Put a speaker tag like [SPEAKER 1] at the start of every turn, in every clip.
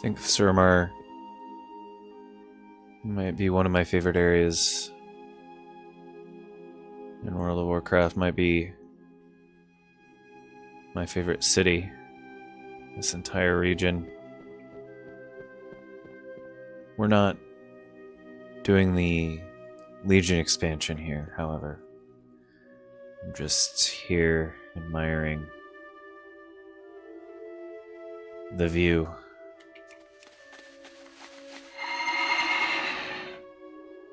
[SPEAKER 1] think Suramar might be one of my favorite areas in World of Warcraft. Might be my favorite city. This entire region. We're not doing the Legion expansion here, however. I'm just here admiring the view.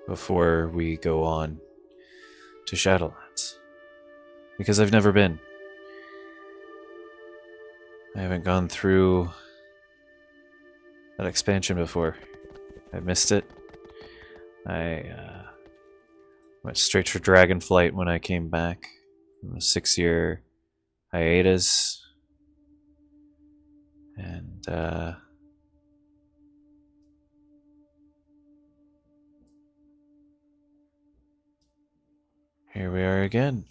[SPEAKER 1] Before we go on to Shadowlands. Because I've never been. I haven't gone through that expansion before. I missed it. I went straight for Dragonflight when I came back from a 6-year hiatus. And here we are again.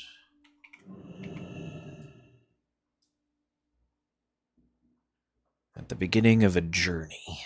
[SPEAKER 1] At the beginning of a journey.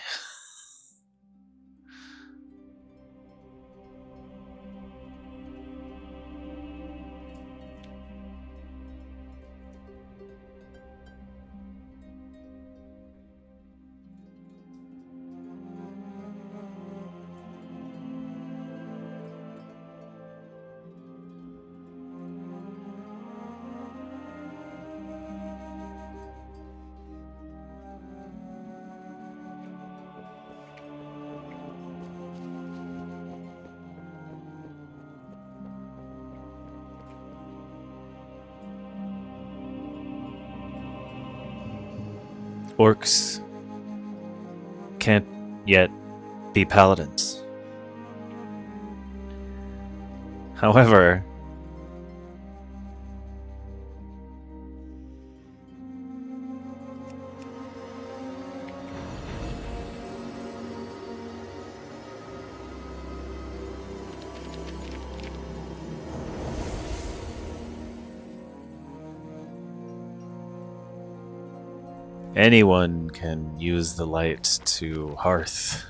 [SPEAKER 1] Orcs can't yet be paladins. However, anyone can use the light to hearth.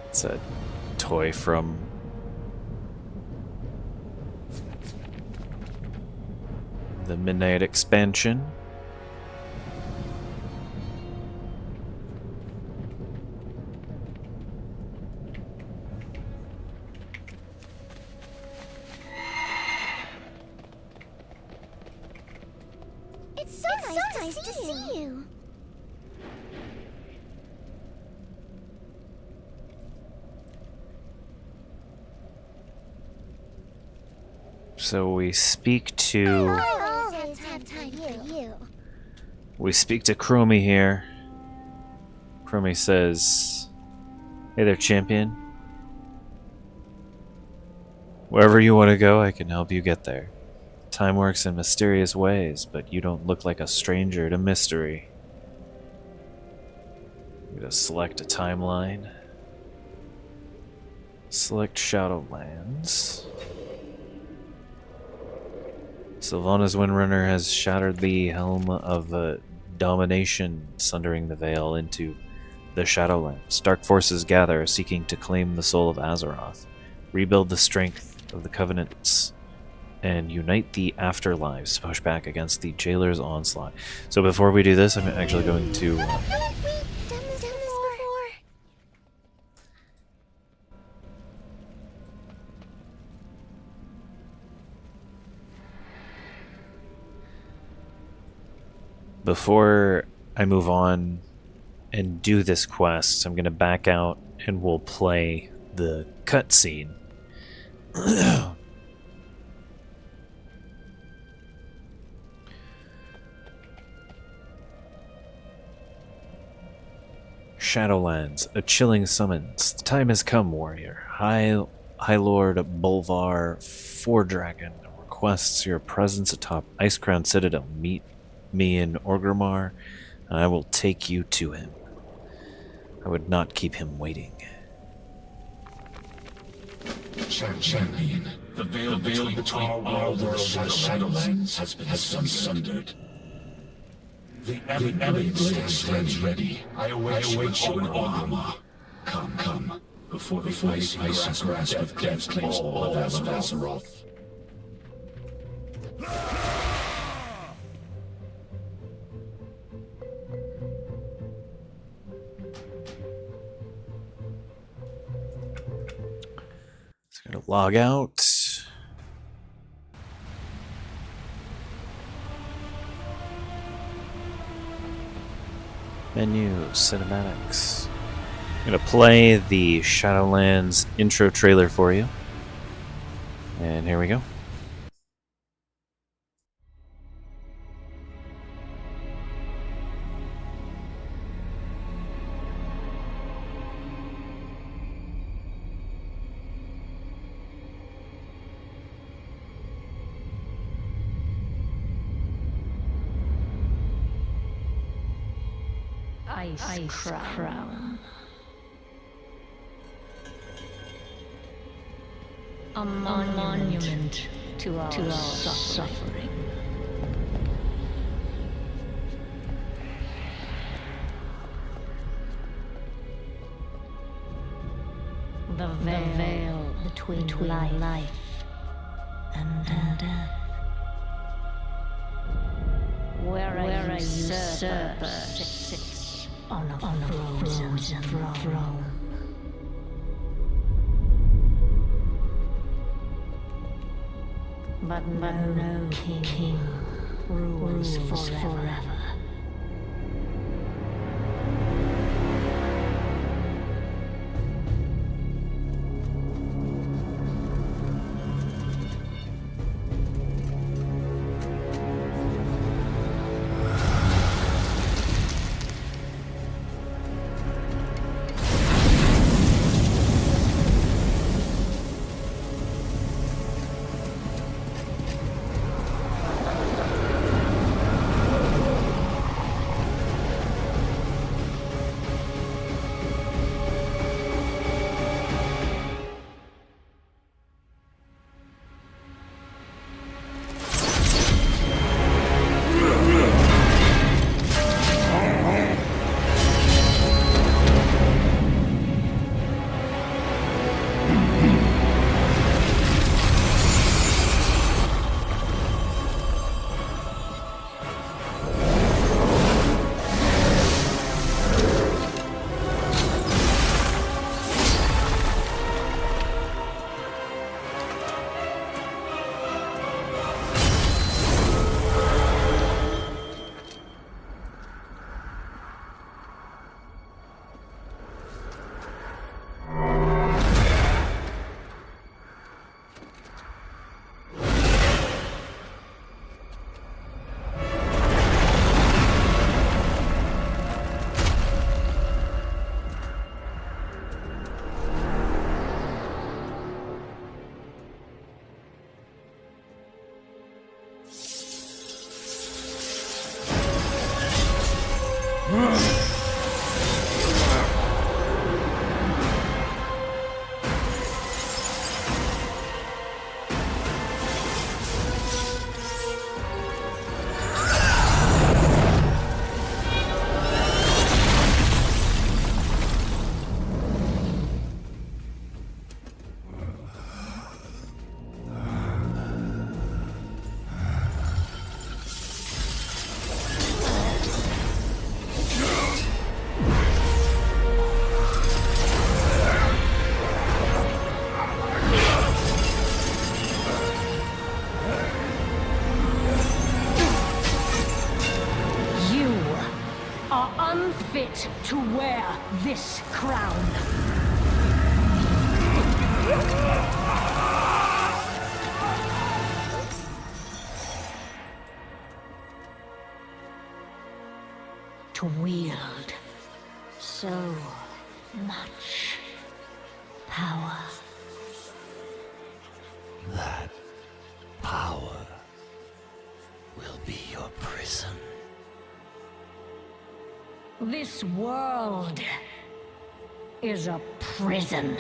[SPEAKER 1] It's a toy from the Midnight expansion.
[SPEAKER 2] It's so nice to see you.
[SPEAKER 1] So we speak to Chromie here. Chromie says, "Hey there, champion. Wherever you want to go, I can help you get there. Time works in mysterious ways, but you don't look like a stranger to mystery." I'm gonna select a timeline. Select Shadowlands. Sylvanas Windrunner has shattered the helm of domination, sundering the veil into the Shadowlands. Dark forces gather, seeking to claim the soul of Azeroth, rebuild the strength of the Covenants, and unite the afterlives to push back against the Jailer's onslaught. So before we do this, I'm actually going to... Before I move on and do this quest, I'm going to back out and we'll play the cutscene. Shadowlands, a chilling summons. The time has come, warrior. High Lord Bolvar Fordragon requests your presence atop Icecrown Citadel. Meet me in Orgrimmar, and I will take you to him. I would not keep him waiting.
[SPEAKER 3] Champion, the veil between our world and the Shadowlands has been sundered. The alien stands ready. I await you in armor. Come, before the icy grasp of death claims all of Azeroth.
[SPEAKER 1] Just gonna log out. Menu, cinematics. I'm gonna play the Shadowlands intro trailer for you. And here we go.
[SPEAKER 4] Ice Crown. A monument to our suffering. The veil between life and death. Where a usurper sits on a frozen throne. But no king rules forever. Unfit to wear this crown. To wield so much power.
[SPEAKER 5] That power will be your prison.
[SPEAKER 4] This world is a prison.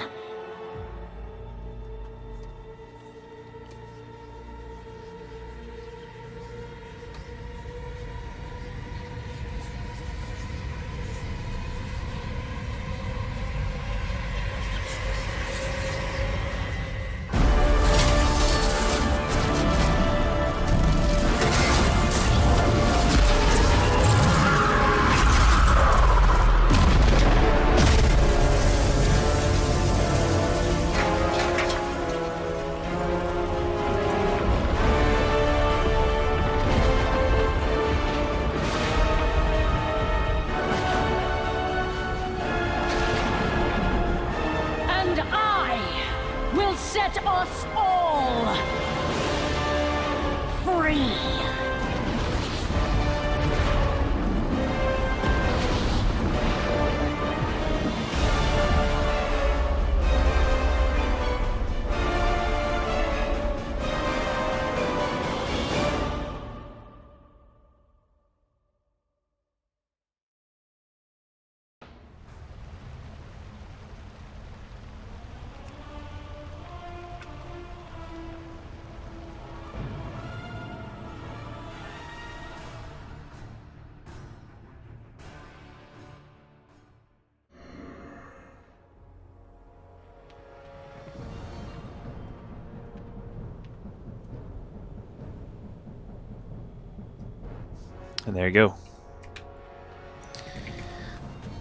[SPEAKER 1] And there you go.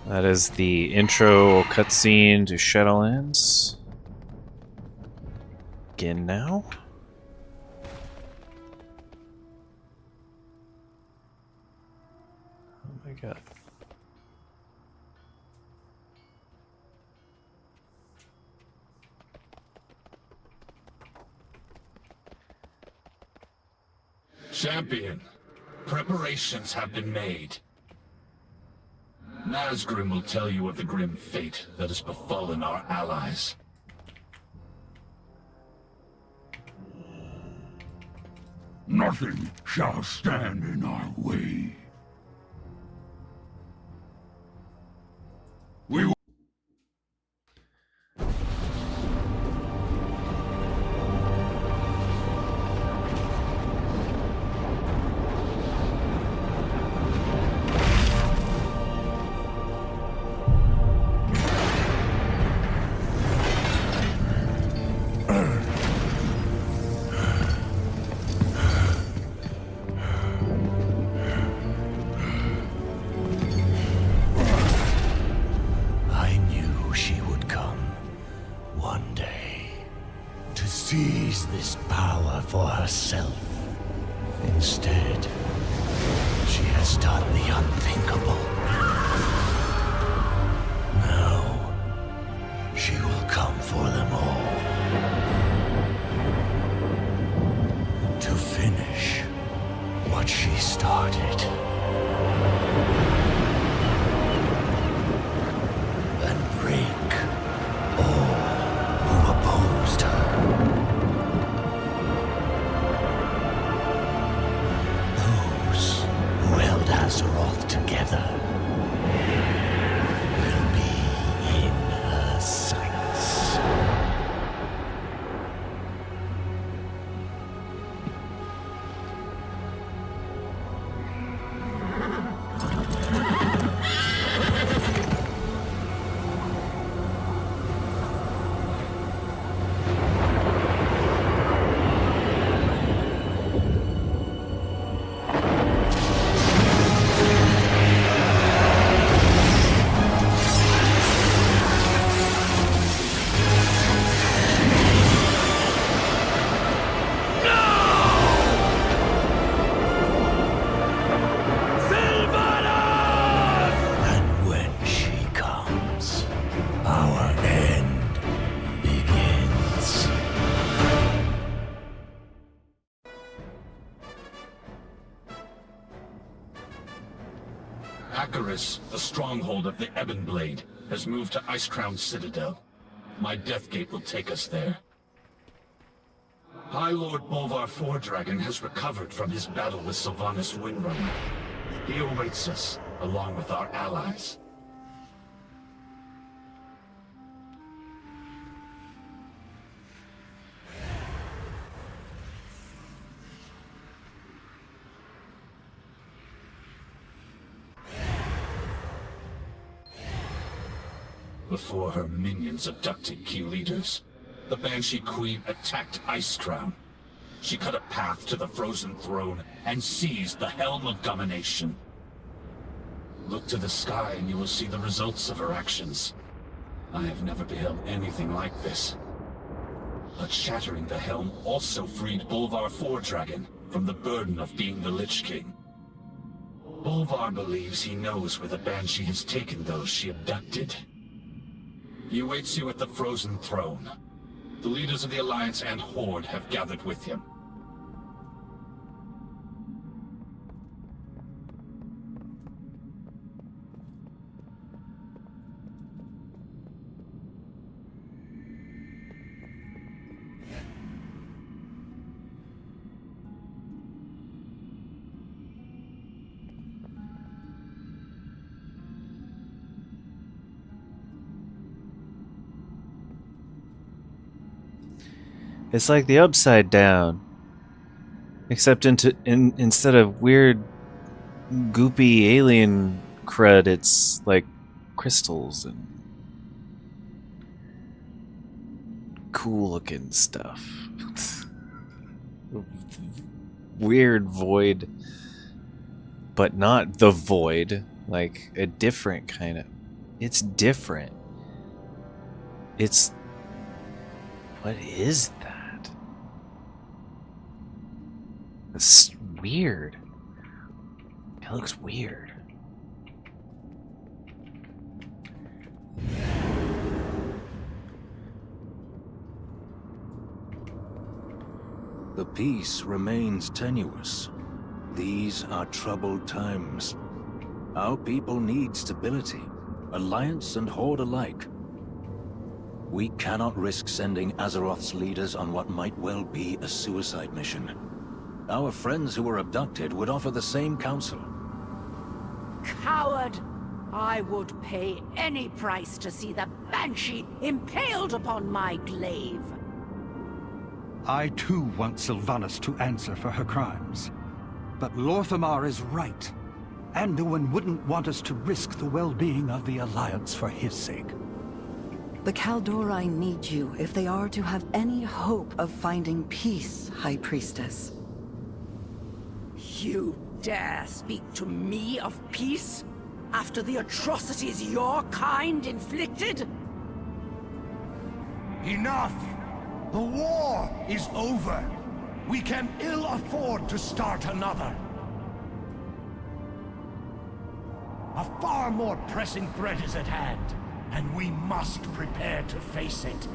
[SPEAKER 1] That is the intro cutscene to Shadowlands. Begin now. Oh my god.
[SPEAKER 3] Champion, preparations have been made. Nazgrim will tell you of the grim fate that has befallen our allies.
[SPEAKER 6] Nothing shall stand in our way. We will
[SPEAKER 5] I knew she would come one day to seize this power for herself. Instead, she has done the unthinkable. Now, she will come for them all. To finish what she started. And break all who opposed her. Those who held Azeroth together will be in her sights. And when she comes, our end begins.
[SPEAKER 3] Acheris, the stronghold of the Ebonblade, has moved to Icecrown Citadel. My Deathgate will take us there. High Lord Bolvar Fordragon has recovered from his battle with Sylvanas Windrunner. He awaits us, along with our allies. Before her minions abducted key leaders, the Banshee Queen attacked Icecrown. She cut a path to the Frozen Throne and seized the Helm of Domination. Look to the sky and you will see the results of her actions. I have never beheld anything like this. But shattering the Helm also freed Bolvar Fordragon from the burden of being the Lich King. Bolvar believes he knows where the Banshee has taken those she abducted. He awaits you at the Frozen Throne. The leaders of the Alliance and Horde have gathered with him.
[SPEAKER 1] It's like the Upside Down. Except instead of weird, goopy alien crud, it's like crystals and cool looking stuff. Weird void but not the void, like a different kind of... It's different. It's... What is that? It's weird. It looks weird.
[SPEAKER 7] The peace remains tenuous. These are troubled times. Our people need stability, alliance and horde alike. We cannot risk sending Azeroth's leaders on what might well be a suicide mission. Our friends who were abducted would offer the same counsel.
[SPEAKER 8] Coward! I would pay any price to see the Banshee impaled upon my glaive.
[SPEAKER 9] I too want Sylvanas to answer for her crimes. But Lorthamar is right. Anduin wouldn't want us to risk the well-being of the Alliance for his sake.
[SPEAKER 10] The Kaldorei need you if they are to have any hope of finding peace, High Priestess.
[SPEAKER 8] You dare speak to me of peace? After the atrocities your kind inflicted?
[SPEAKER 6] Enough! The war is over. We can ill afford to start another. A far more pressing threat is at hand, and we must prepare to face it.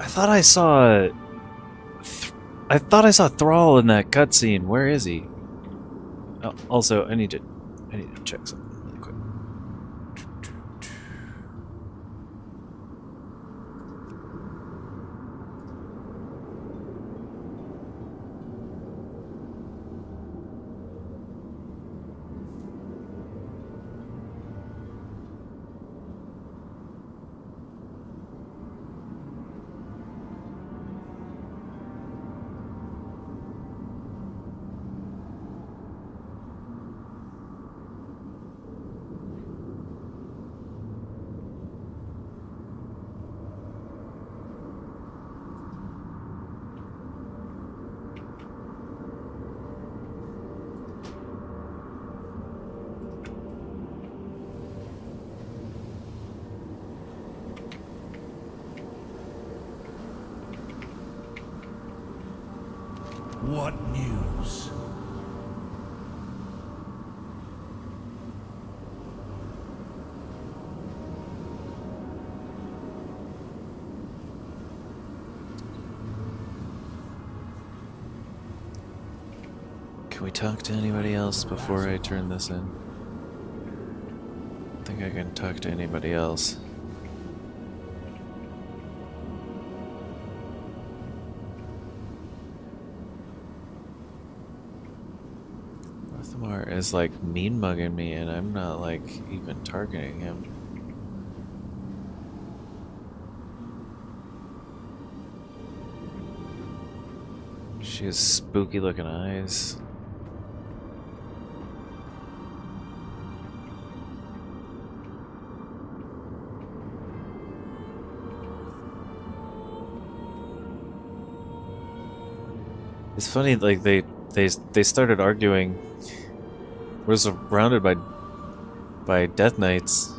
[SPEAKER 1] I thought I saw Thrall in that cutscene. Where is he? Oh, also, I need to check something really quick.
[SPEAKER 6] What news?
[SPEAKER 1] Can we talk to anybody else before I turn this in? I think I can talk to anybody else. Lorthamar is like mean mugging me and I'm not like even targeting him. She has spooky looking eyes. It's funny, like they started arguing. We're surrounded by Death Knights.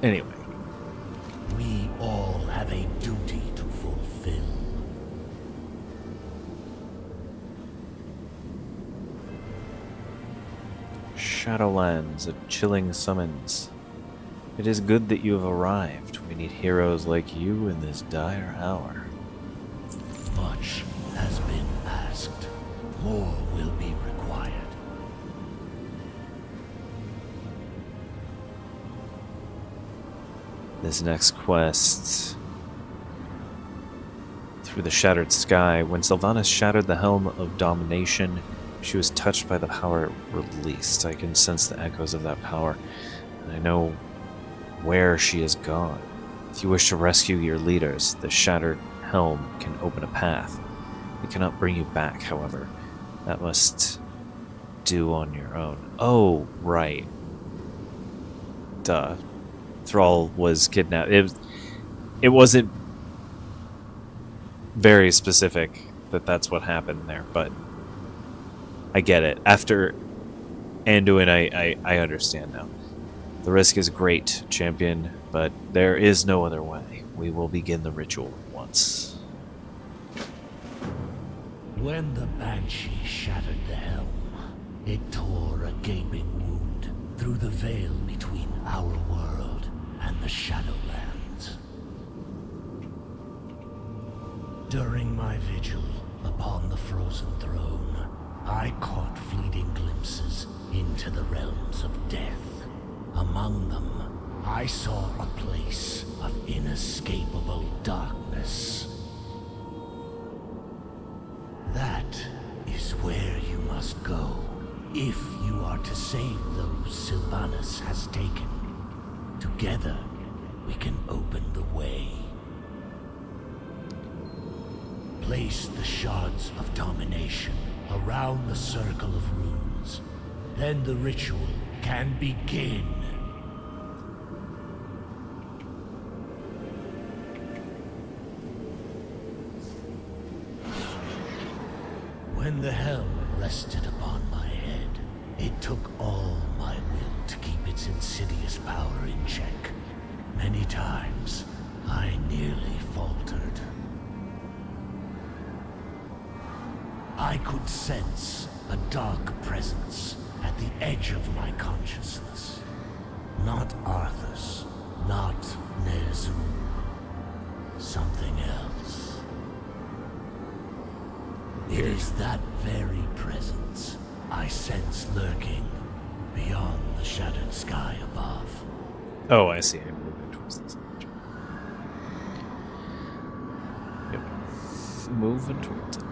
[SPEAKER 1] Anyway.
[SPEAKER 5] We all have a duty to fulfill.
[SPEAKER 1] Shadowlands, a chilling summons. It is good that you have arrived. We need heroes like you in this dire hour.
[SPEAKER 5] Much has been asked. More will be required.
[SPEAKER 1] This next quest, through the shattered sky. When Sylvanas shattered the helm of domination, she was touched by the power it released. I can sense the echoes of that power, and I know where she has gone. If you wish to rescue your leaders, the shattered helm can open a path. It cannot bring you back, however. That must do on your own. Oh, right. Duh. Thrall was kidnapped. It wasn't very specific that that's what happened there, but I get it. After Anduin, I understand now. The risk is great, champion, but there is no other way. We will begin the ritual at once.
[SPEAKER 5] When the Banshee shattered the helm, it tore a gaping wound through the veil between our world and the Shadowlands. During my vigil upon the frozen throne, I caught fleeting glimpses into the realms of death. Among them, I saw a place of inescapable darkness. That is where you must go, if you are to save those Sylvanas has taken. Together, we can open the way. Place the shards of domination around the circle of runes. Then the ritual can begin. When the helm rested upon my head, it took all my will to keep its insidious power in check. Many times, I nearly faltered. I could sense a dark presence at the edge of my consciousness. Not Arthas, not Ner'zhul. Something else. It is that very presence I sense lurking beyond the shattered sky above.
[SPEAKER 1] Oh, I see. I'm moving towards this. Yep. Moving towards it.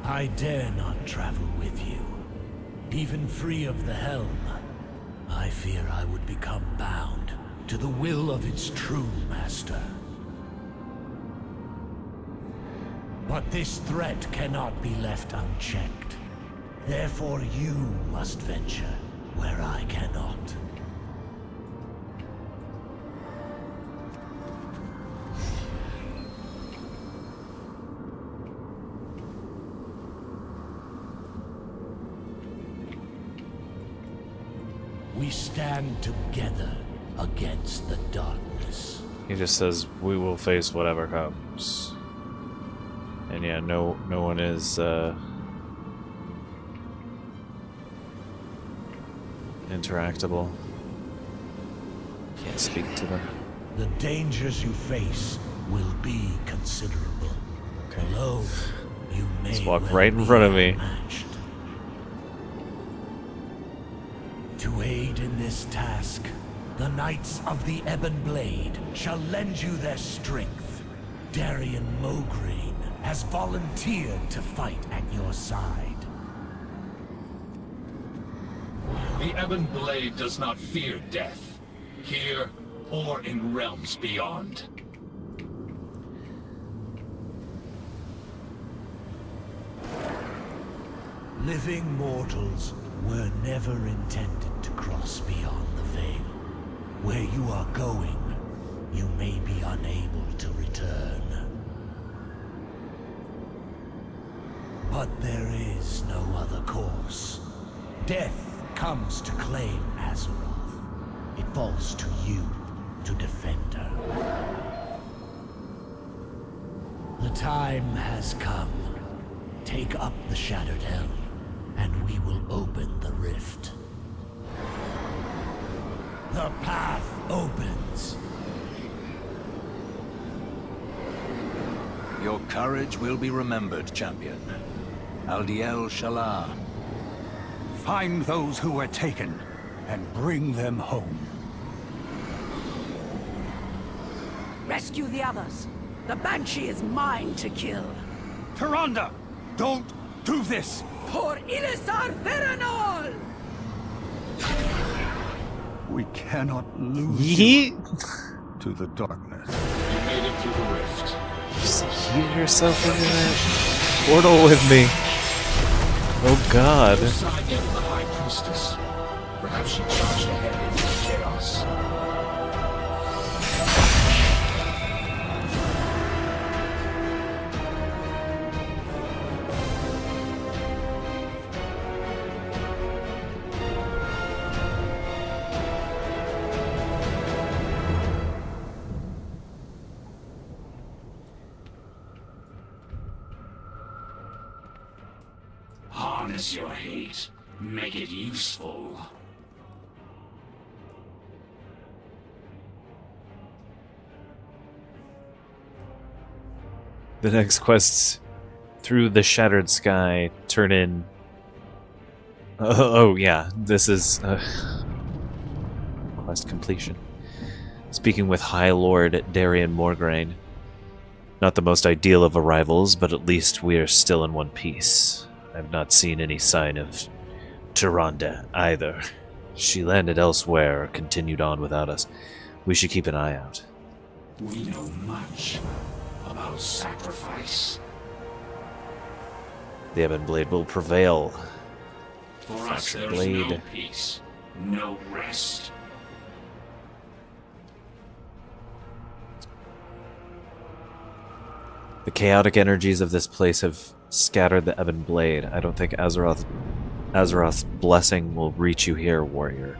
[SPEAKER 5] I dare not travel with you. Even free of the helm, I fear I would become bound to the will of its true master. But this threat cannot be left unchecked. Therefore you must venture where I cannot. We stand together against the darkness.
[SPEAKER 1] He just says, we will face whatever comes. And yeah, no one is interactable. Can't speak to them.
[SPEAKER 5] The dangers you face will be considerable.
[SPEAKER 1] Okay.
[SPEAKER 5] Alone, you may
[SPEAKER 1] Just walk
[SPEAKER 5] well
[SPEAKER 1] right in front of me.
[SPEAKER 5] unmatched. To aid in this task, the Knights of the Ebon Blade shall lend you their strength. Darian Mograine has volunteered to fight at your side.
[SPEAKER 3] The Ebon Blade does not fear death, here or in realms beyond.
[SPEAKER 5] Living mortals were never intended to cross beyond the veil. Where you are going, you may be unable to return. But there is no other course. Death comes to claim Azeroth. It falls to you to defend her. The time has come. Take up the Shattered Helm, and we will open the rift.
[SPEAKER 6] The path opens.
[SPEAKER 7] Your courage will be remembered, champion. Aldiel Shalar.
[SPEAKER 9] Find those who were taken, and bring them home.
[SPEAKER 8] Rescue the others. The Banshee is mine to kill.
[SPEAKER 9] Tyrande, don't do this!
[SPEAKER 8] Por Ilisar Veranol!
[SPEAKER 9] We cannot lose
[SPEAKER 1] Yeet!
[SPEAKER 9] to the darkness.
[SPEAKER 3] You made it through the rift.
[SPEAKER 1] Just heat yourself into that portal with me. Oh god.
[SPEAKER 3] Your side gave the High Priestess. Perhaps she charged ahead into chaos. Harness your hate. Make it useful.
[SPEAKER 1] The next quest's through the shattered sky, turn in... oh yeah, this is... quest completion. Speaking with High Lord Darian Morgraine. Not the most ideal of arrivals, but at least we are still in one piece. I've not seen any sign of Tyrande either. She landed elsewhere or continued on without us. We should keep an eye out.
[SPEAKER 3] We know much about sacrifice.
[SPEAKER 1] The Ebon Blade will prevail.
[SPEAKER 3] For us,
[SPEAKER 1] Fresh
[SPEAKER 3] there's
[SPEAKER 1] blade.
[SPEAKER 3] no peace, no rest.
[SPEAKER 1] The chaotic energies of this place have scattered the Ebon Blade. I don't think Azeroth's blessing will reach you here, warrior.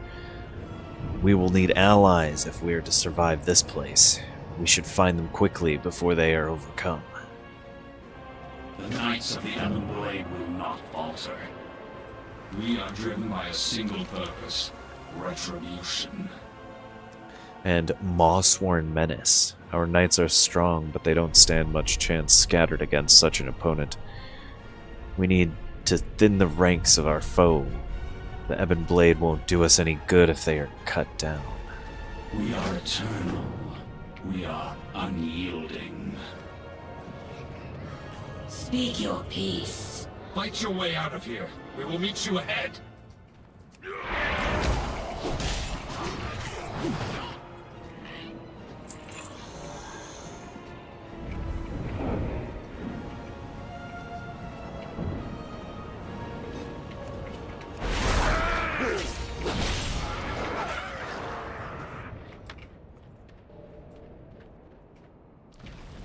[SPEAKER 1] We will need allies if we are to survive this place. We should find them quickly before they are overcome.
[SPEAKER 3] The Knights of the Ebon Blade will not falter. We are driven by a single purpose: retribution.
[SPEAKER 1] And Maw-sworn menace. Our knights are strong, but they don't stand much chance scattered against such an opponent. We need to thin the ranks of our foe. The Ebon Blade won't do us any good if they are cut down.
[SPEAKER 3] We are eternal. We are unyielding.
[SPEAKER 4] Speak your peace.
[SPEAKER 3] Fight your way out of here. We will meet you ahead.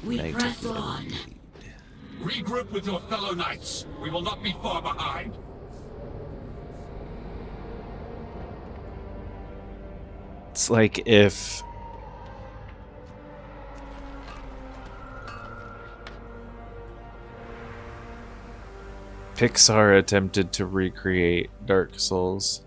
[SPEAKER 4] We
[SPEAKER 1] Knight
[SPEAKER 4] press
[SPEAKER 1] of the
[SPEAKER 4] on.
[SPEAKER 3] Regroup with your fellow knights. We will not be far behind.
[SPEAKER 1] It's like if Pixar attempted to recreate Dark Souls.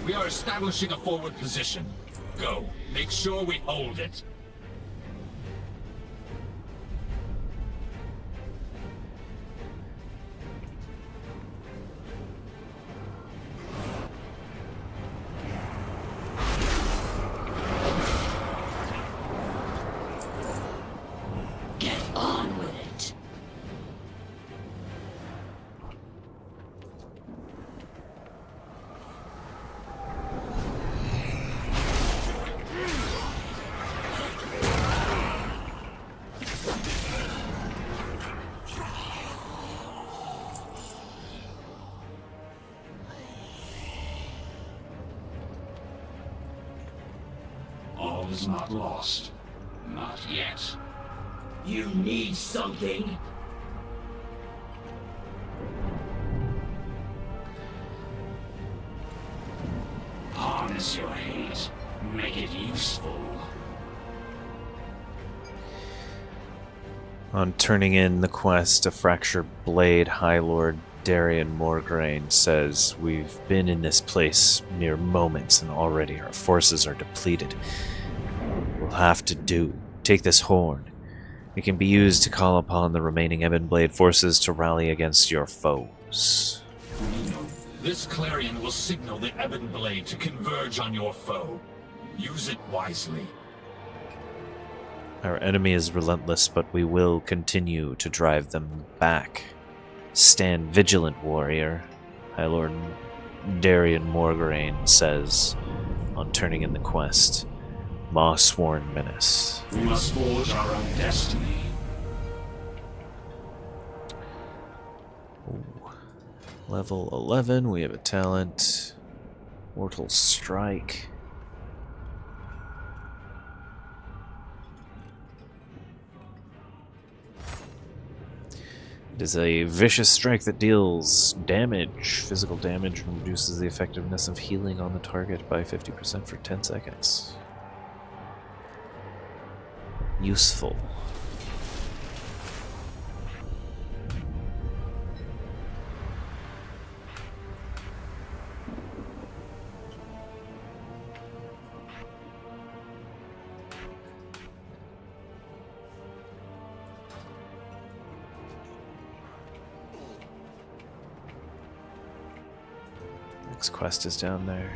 [SPEAKER 3] We are establishing a forward position. Go. Make sure we hold it.
[SPEAKER 4] Get on with it.
[SPEAKER 3] is not lost. Not yet.
[SPEAKER 4] You need something?
[SPEAKER 3] Harness your hate. Make it useful.
[SPEAKER 1] On turning in the quest, a fractured blade, High Lord Darian Morgraine says, "We've been in this place mere moments and already our forces are depleted. We'll have to take this horn. It can be used to call upon the remaining Ebon Blade forces to rally against your foes."
[SPEAKER 3] This clarion will signal the Ebon Blade to converge on your foe. Use it wisely.
[SPEAKER 1] Our enemy is relentless, but we will continue to drive them back. Stand vigilant, warrior, High Lord Darian Morgraine says, on turning in the quest. Moss-sworn menace.
[SPEAKER 3] We must forge our own destiny.
[SPEAKER 1] Ooh. Level 11, we have a talent. Mortal Strike. It is a vicious strike that deals damage, physical damage, and reduces the effectiveness of healing on the target by 50% for 10 seconds. Useful. Next quest is down there.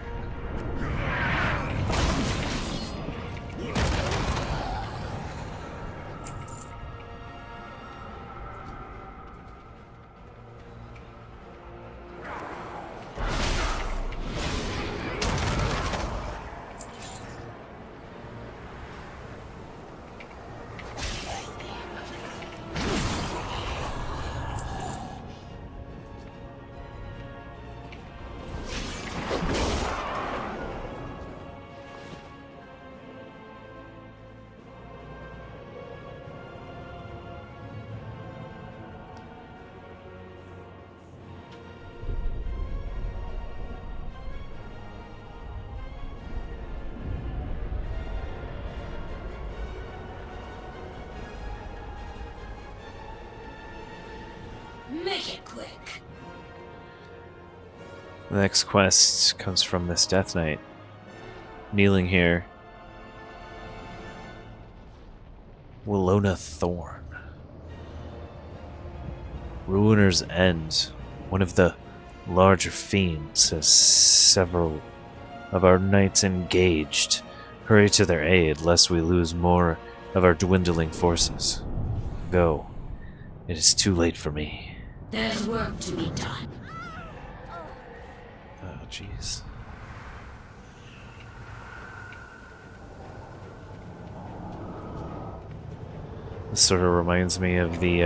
[SPEAKER 4] Make it quick.
[SPEAKER 1] The next quest comes from this Death Knight. Kneeling here. Willona Thorn. Ruiner's End. One of the larger fiends has several of our knights engaged. Hurry to their aid, lest we lose more of our dwindling forces. Go. It is too late for me.
[SPEAKER 4] There's work to be done.
[SPEAKER 1] Oh, jeez. This sort of reminds me of the,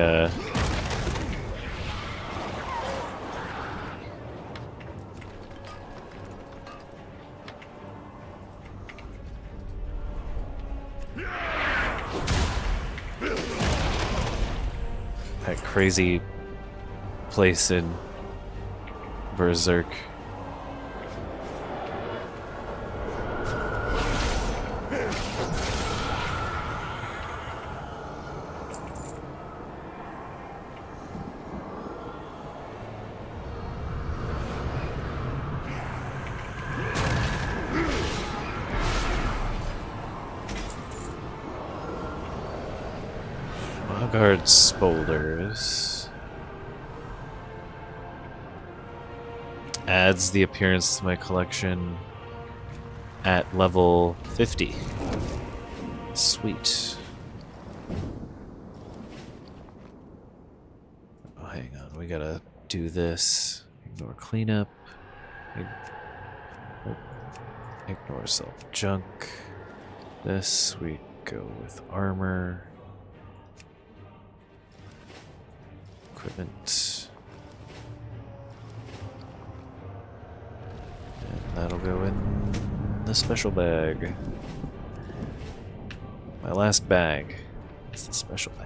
[SPEAKER 1] that crazy place in Berserk. Guard Spolders adds the appearance to my collection at level 50. Sweet. Oh, hang on, we gotta do this. Ignore cleanup. Ignore self junk. This we go with armor. Equipment. And that'll go in the special bag. My last bag. It's the special bag.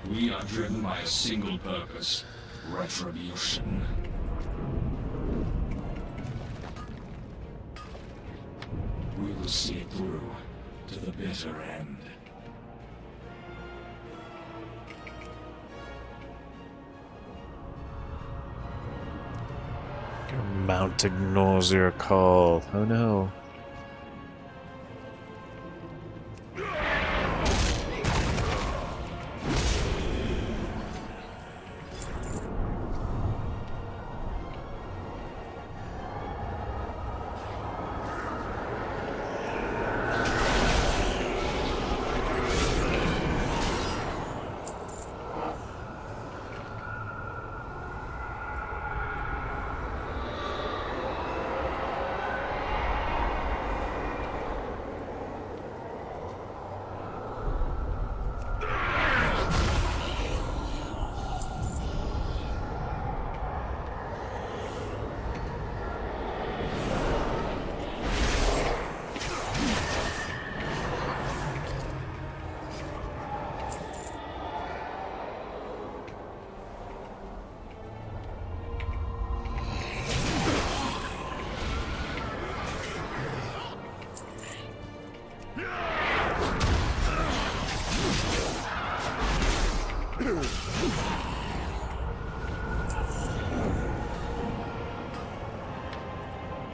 [SPEAKER 3] We are driven by a single purpose: retribution. We will see it through to the bitter end.
[SPEAKER 1] Your mount ignores your call. Oh no.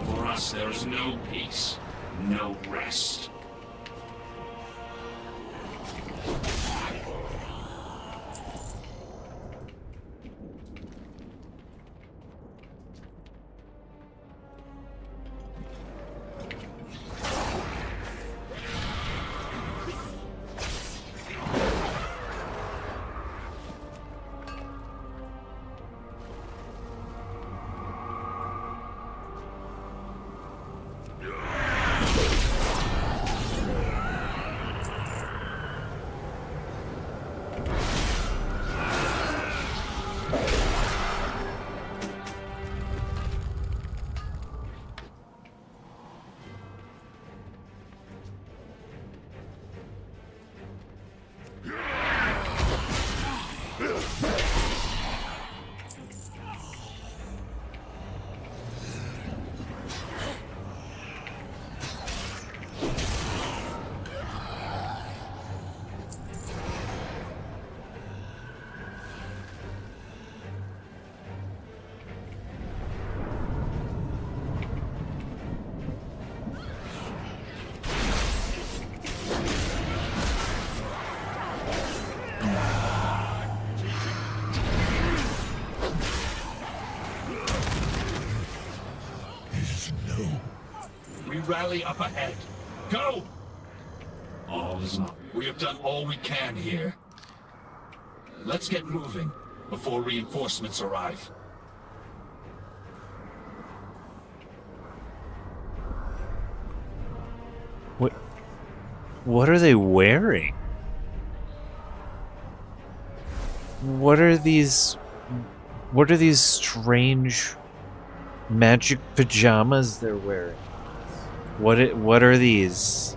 [SPEAKER 3] For us, there is no peace, no rest. We rally up ahead. Go! All is not. We have done all we can here. Let's get moving before reinforcements arrive.
[SPEAKER 1] What are they wearing? What are these strange magic pajamas they're wearing? What are these?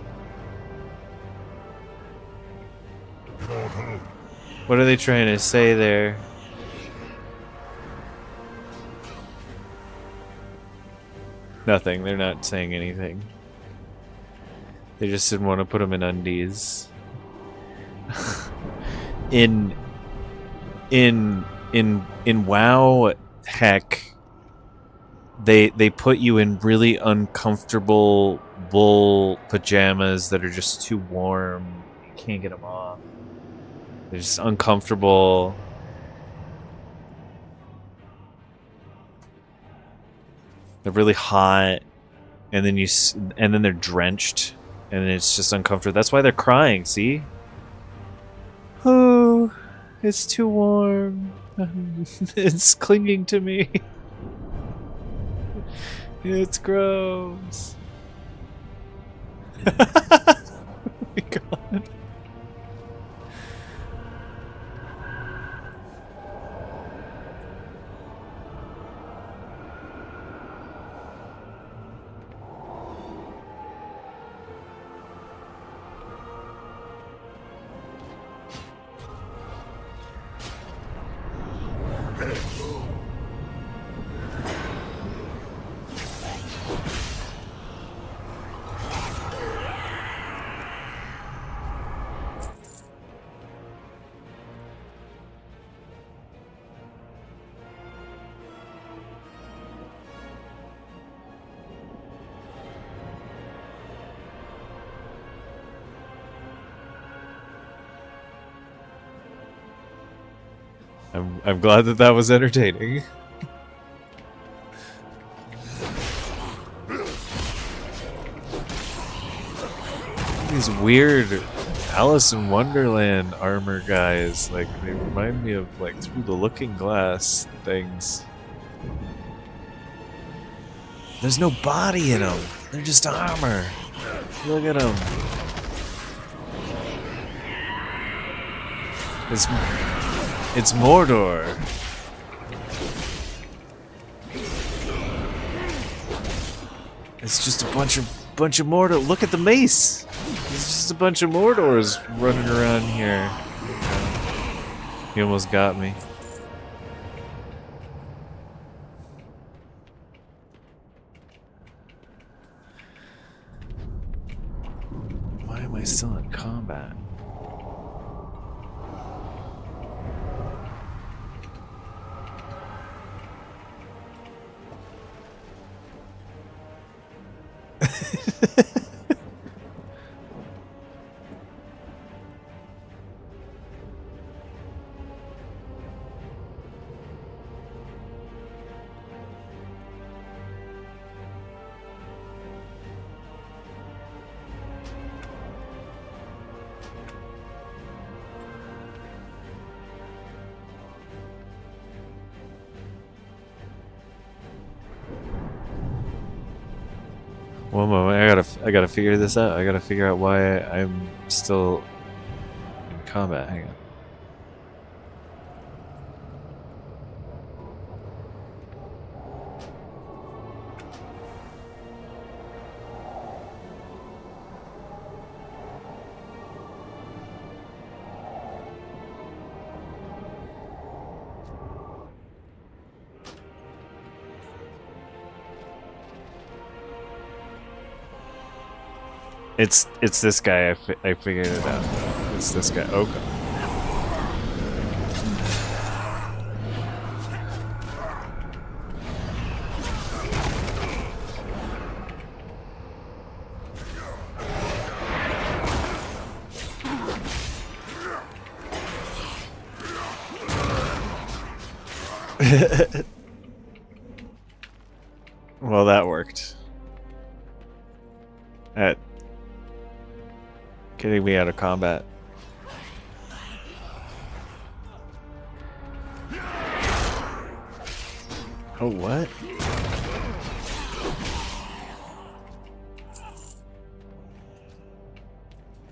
[SPEAKER 1] What are they trying to say there? Nothing. They're not saying anything. They just didn't want to put them in undies. in WoW, heck, they put you in really uncomfortable wool pajamas that are just too warm. You can't get them off. They're just uncomfortable. They're really hot, and then they're drenched And it's just uncomfortable. That's why they're crying, see? Oh, it's too warm. It's clinging to me. It's gross. Oh my god. I'm glad that that was entertaining. These weird Alice in Wonderland armor guys, like they remind me of like Through the Looking Glass things. There's no body in them. They're just armor. Look at them. It's Mordor. It's just a bunch of Mordor. Look at the mace. It's just a bunch of Mordors running around here. He almost got me. Why am I still in combat? One moment, I gotta figure this out. I gotta figure out why I'm still in combat. Hang on. It's this guy. I figured it out. It's this guy. Okay. Well, that worked. Getting me out of combat. Oh, what?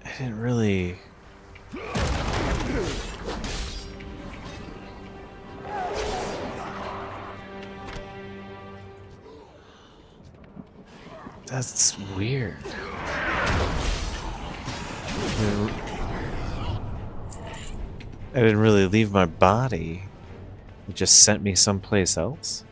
[SPEAKER 1] I didn't really... That's weird. I didn't really leave my body. It just sent me someplace else.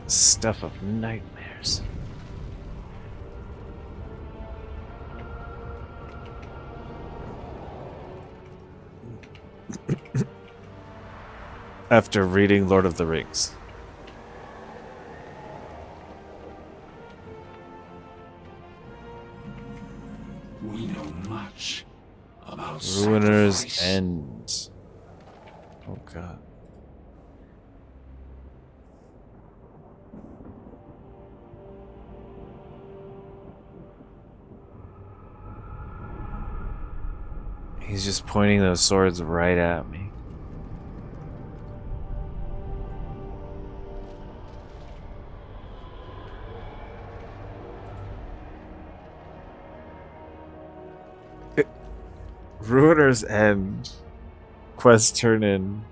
[SPEAKER 1] Stuff of nightmares. After reading Lord of the Rings.
[SPEAKER 3] We know much about
[SPEAKER 1] Ruiner's
[SPEAKER 3] sacrifice.
[SPEAKER 1] End. Oh god. He's just pointing those swords right at me. Ruiner's End. Quest turn in.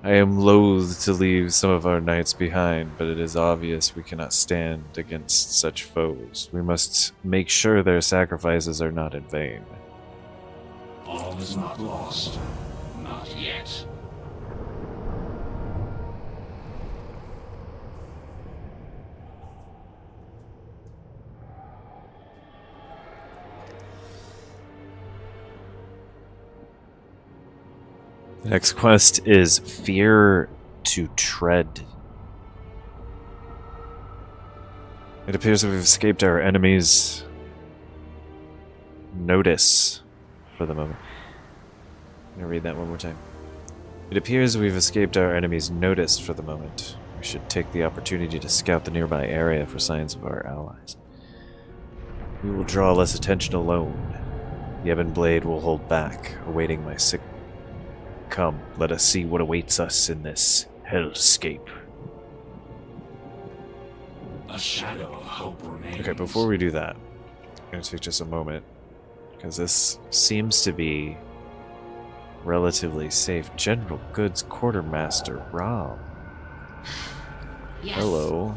[SPEAKER 1] I am loath to leave some of our knights behind, but it is obvious we cannot stand against such foes. We must make sure their sacrifices are not in vain.
[SPEAKER 3] All is not lost. Not yet.
[SPEAKER 1] The next quest is Fear to Tread. It appears that we've escaped our enemies' notice for the moment. I'm gonna read that one more time. It appears we've escaped our enemy's notice for the moment. We should take the opportunity to scout the nearby area for signs of our allies. We will draw less attention alone. The Ebon Blade will hold back, awaiting my signal. Come, let us see what awaits us in this hellscape.
[SPEAKER 3] A shadow of hope remains.
[SPEAKER 1] Okay, before we do that, I'm going to take just a moment, because this seems to be relatively safe. General Goods Quartermaster Rob.
[SPEAKER 4] Yes.
[SPEAKER 1] Hello.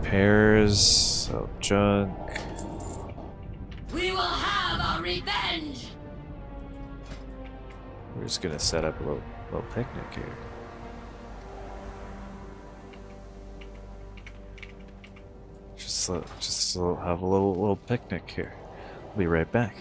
[SPEAKER 1] Pears, oh, junk.
[SPEAKER 4] We will have our revenge.
[SPEAKER 1] We're just gonna set up a little picnic here. Just have a little picnic here. We'll be right back.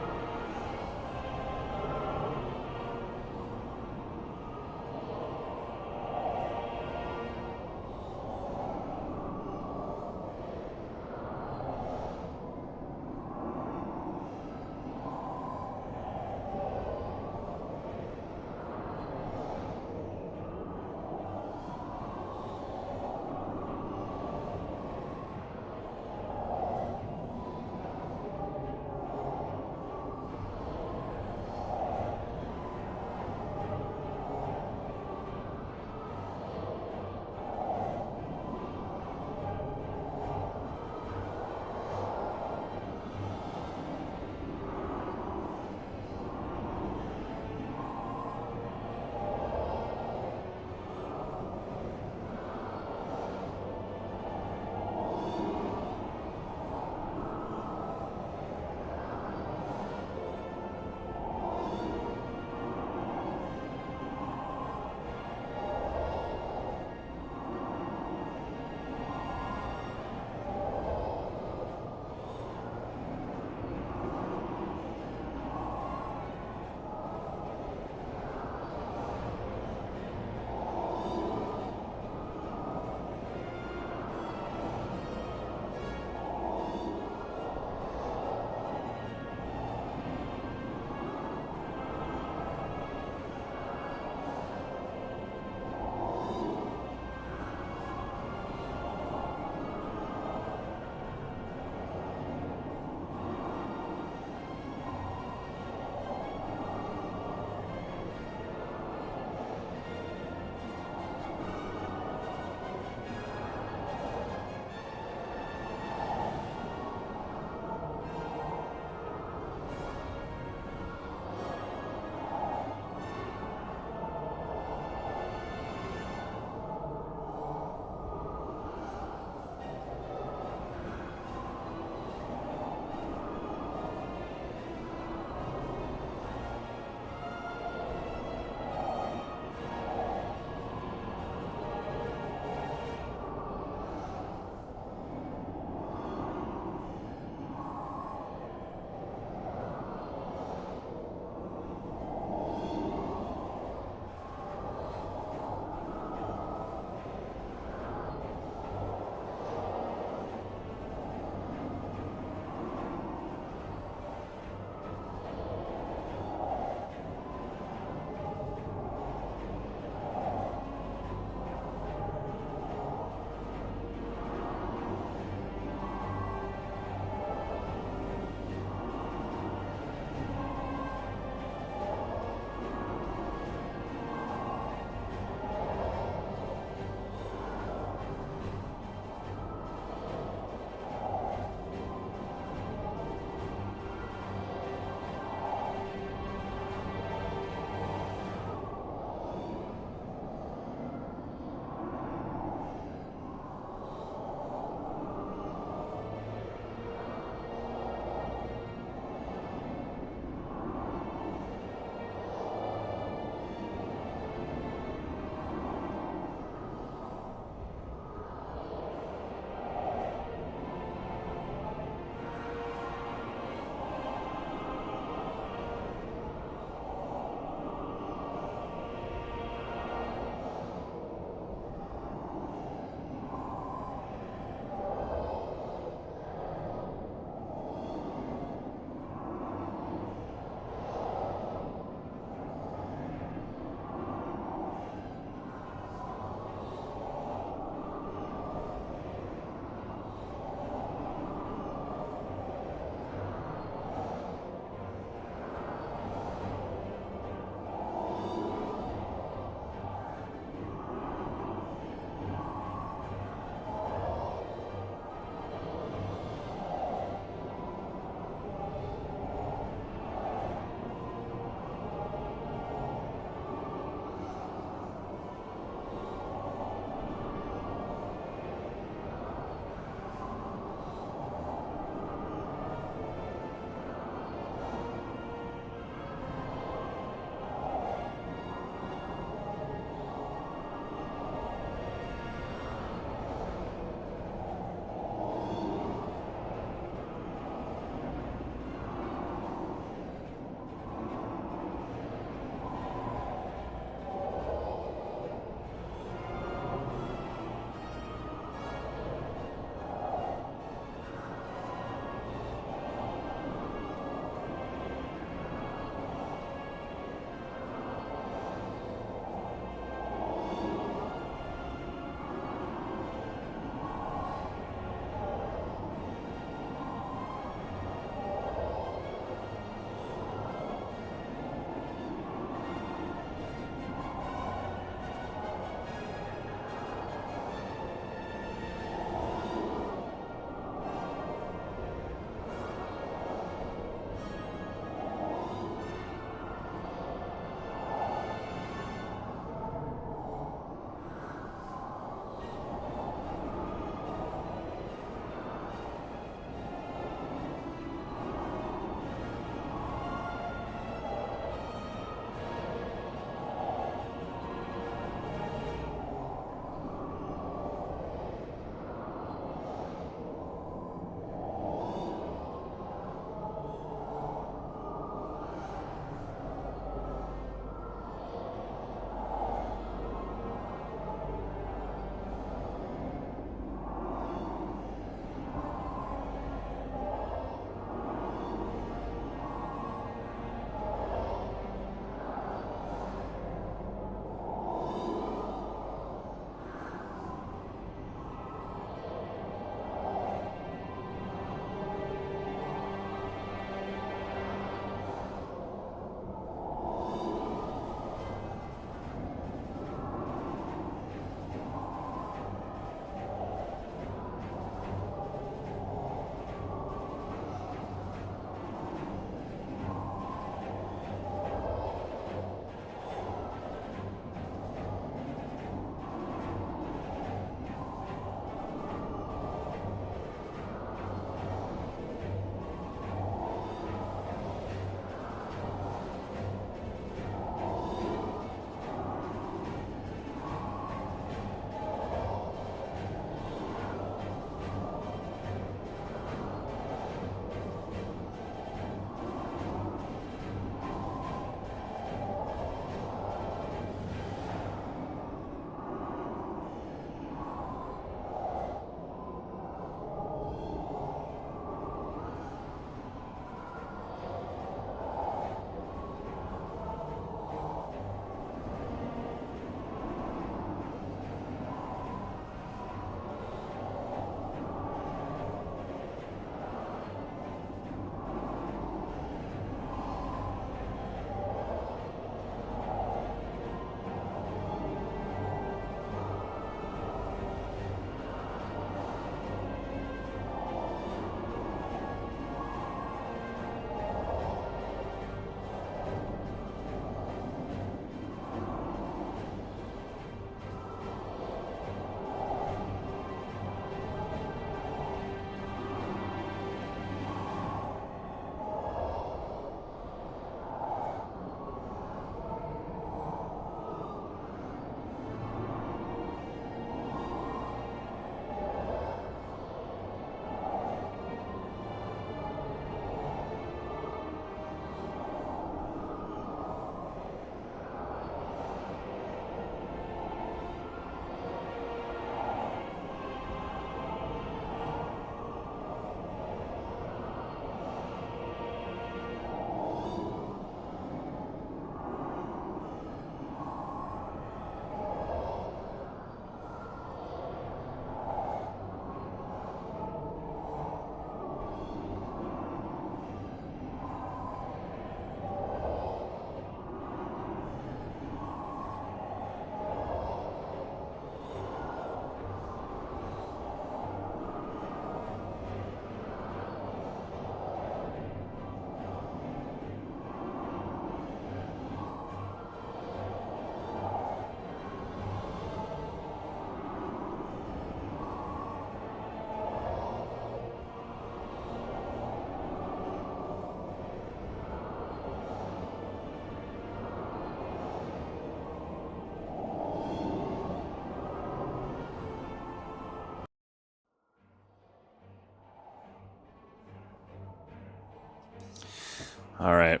[SPEAKER 1] Alright.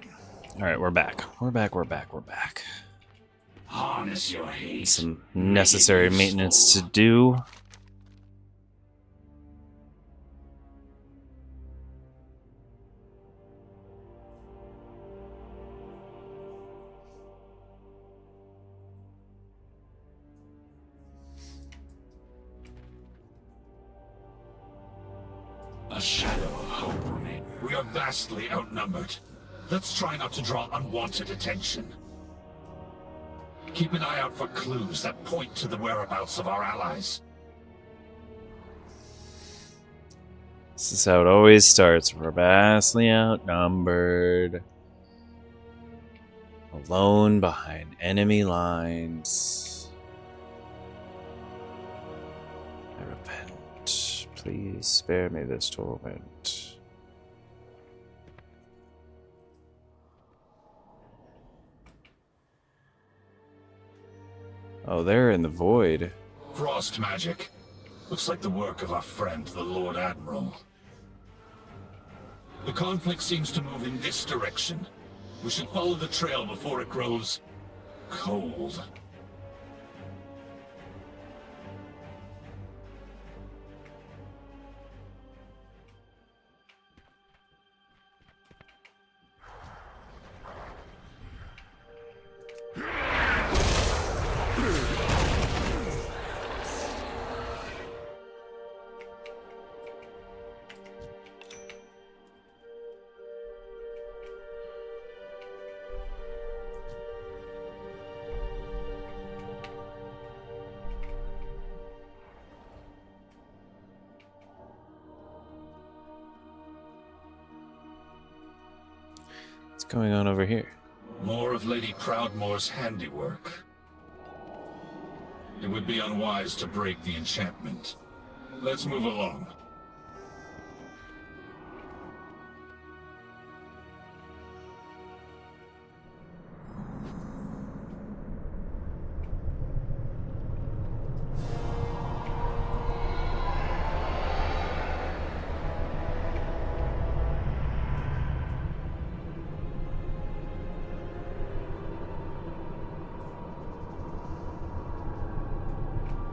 [SPEAKER 1] Alright, we're back. We're back.
[SPEAKER 3] Harness your hate.
[SPEAKER 1] Some necessary maintenance to do.
[SPEAKER 3] A shadow of hope remains. We are vastly outnumbered. Let's try not to draw unwanted attention. Keep an eye out for clues that point to the whereabouts of our allies.
[SPEAKER 1] This is how it always starts. We're vastly outnumbered. Alone behind enemy lines. I repent. Please spare me this torment. Oh, they're in the void.
[SPEAKER 3] Frost magic. Looks like the work of our friend, the Lord Admiral. The conflict seems to move in this direction. We should follow the trail before it grows cold.
[SPEAKER 1] What's going on over here?
[SPEAKER 3] More of Lady Proudmoore's handiwork. It would be unwise to break the enchantment. Let's move along.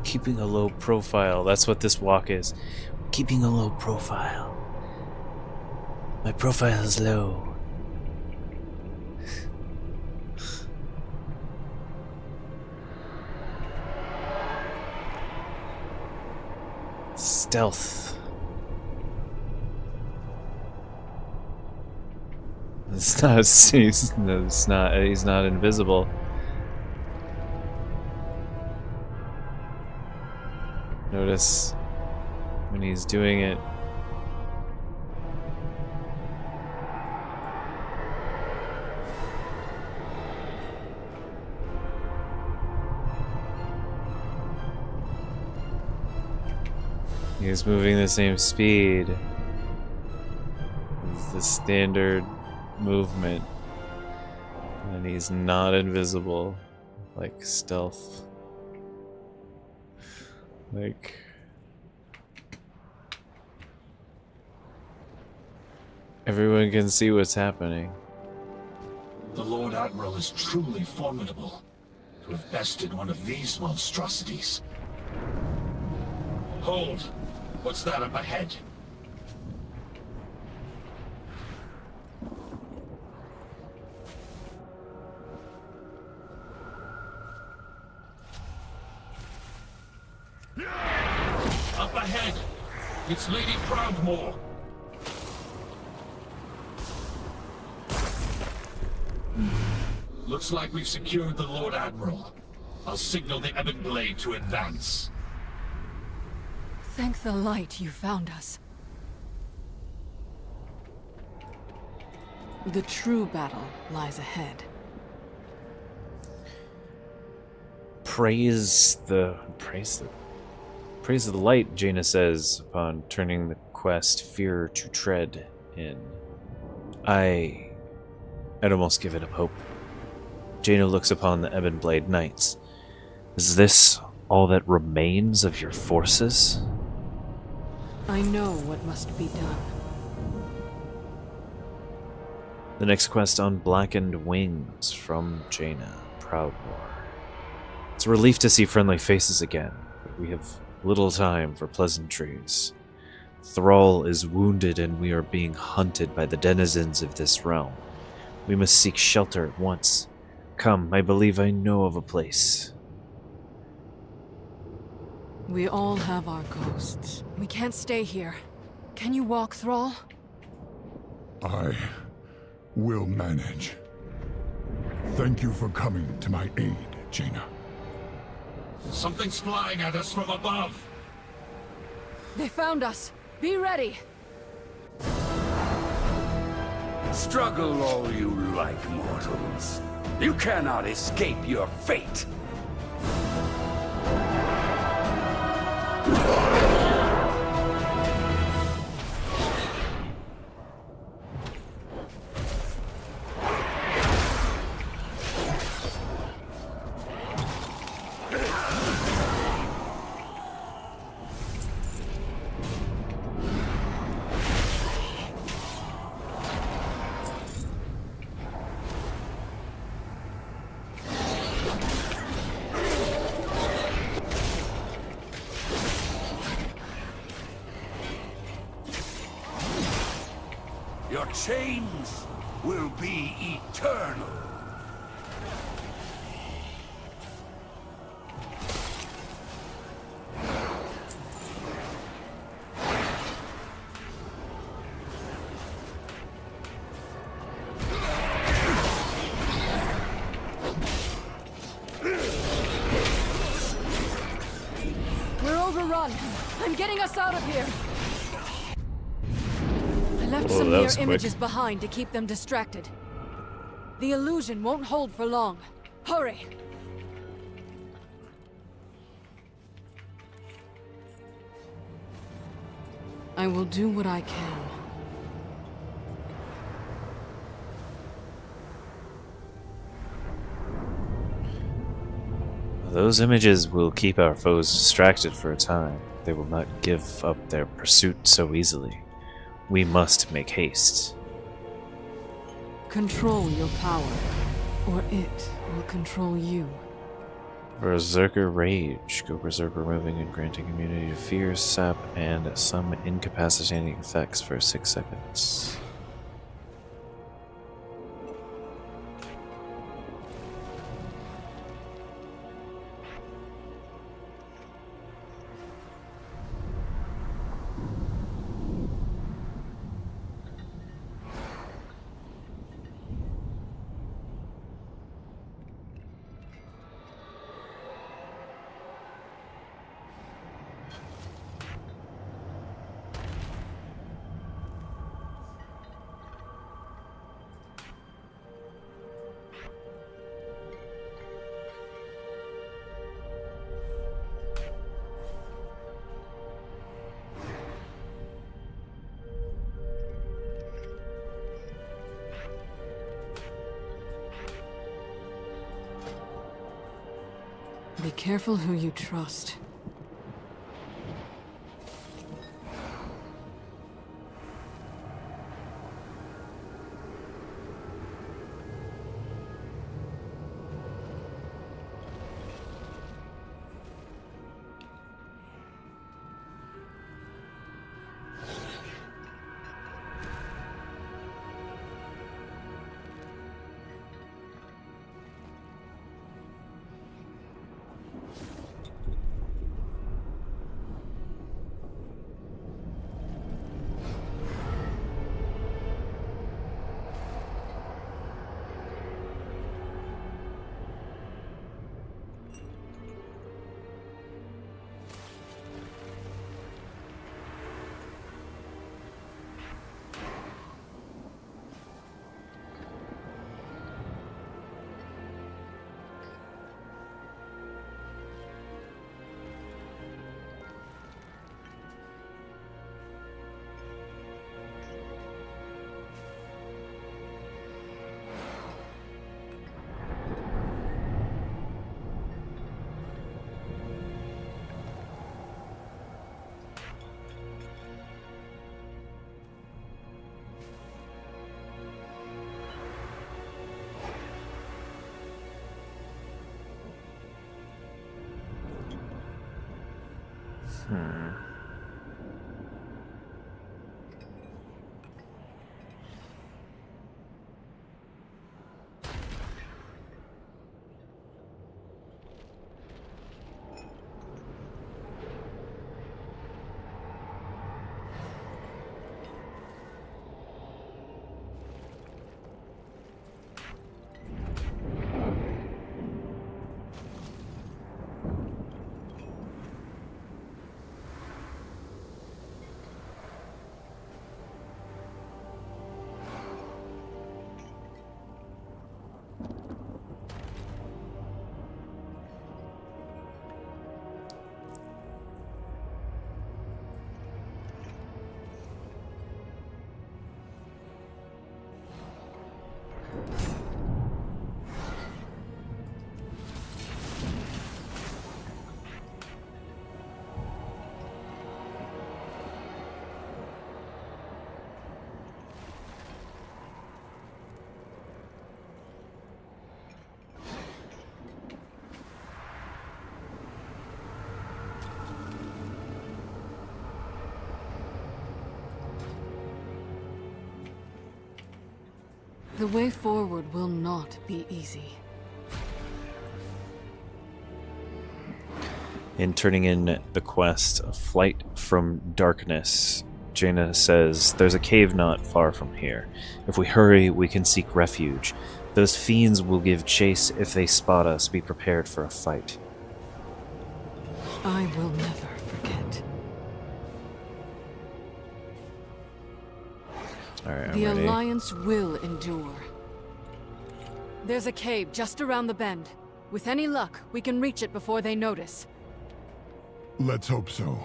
[SPEAKER 1] Keeping a low profile. That's what this walk is. Keeping a low profile. My profile is low. Stealth. It's not. He's not invisible. Notice when he's doing it. He's moving the same speed as the standard movement. And he's not invisible like stealth. Like, everyone can see what's happening.
[SPEAKER 3] The Lord Admiral is truly formidable. To have bested one of these monstrosities. Hold! What's that up ahead? Up ahead! It's Lady Proudmoore! Looks like we've secured the Lord Admiral. I'll signal the Ebon Blade to advance.
[SPEAKER 10] Thank the light you found us. The true battle lies ahead.
[SPEAKER 1] Praise the light, Jaina says, upon turning the quest fear to tread in. I'd almost given up hope. Jaina looks upon the Ebon Blade Knights. Is this all that remains of your forces?
[SPEAKER 10] I know what must be done.
[SPEAKER 1] The next quest on Blackened Wings from Jaina, Proudmoore. It's a relief to see friendly faces again, but we have little time for pleasantries. Thrall is wounded and we are being hunted by the denizens of this realm. We must seek shelter at once. Come, I believe I know of a place.
[SPEAKER 11] We all have our ghosts. We can't stay here. Can you walk, Thrall?
[SPEAKER 12] I will manage. Thank you for coming to my aid, Jaina.
[SPEAKER 3] Something's flying at us from above!
[SPEAKER 11] They found us! Be ready!
[SPEAKER 6] Struggle all you like, mortals. You cannot escape your fate! Your chains will be eternal.
[SPEAKER 11] We're overrun! I'm getting us out of here! I left some mirror images behind to keep them distracted. The illusion won't hold for long. Hurry! I will do what I can.
[SPEAKER 1] Those images will keep our foes distracted for a time. They will not give up their pursuit so easily. We must make haste.
[SPEAKER 11] Control your power, or it will control you.
[SPEAKER 1] Berserker Rage. Go Berserker, removing and granting immunity to fear, sap, and some incapacitating effects for 6 seconds.
[SPEAKER 11] Be careful who you trust. The way forward will not be easy.
[SPEAKER 1] In turning in the quest, Flight from Darkness, Jaina says, there's a cave not far from here. If we hurry, we can seek refuge. Those fiends will give chase if they spot us. Be prepared for a fight.
[SPEAKER 11] I will never forget.
[SPEAKER 1] Alright,
[SPEAKER 11] The
[SPEAKER 1] I'm ready.
[SPEAKER 11] Alliance will endure. There's a cave just around the bend. With any luck, we can reach it before they notice.
[SPEAKER 12] Let's hope so.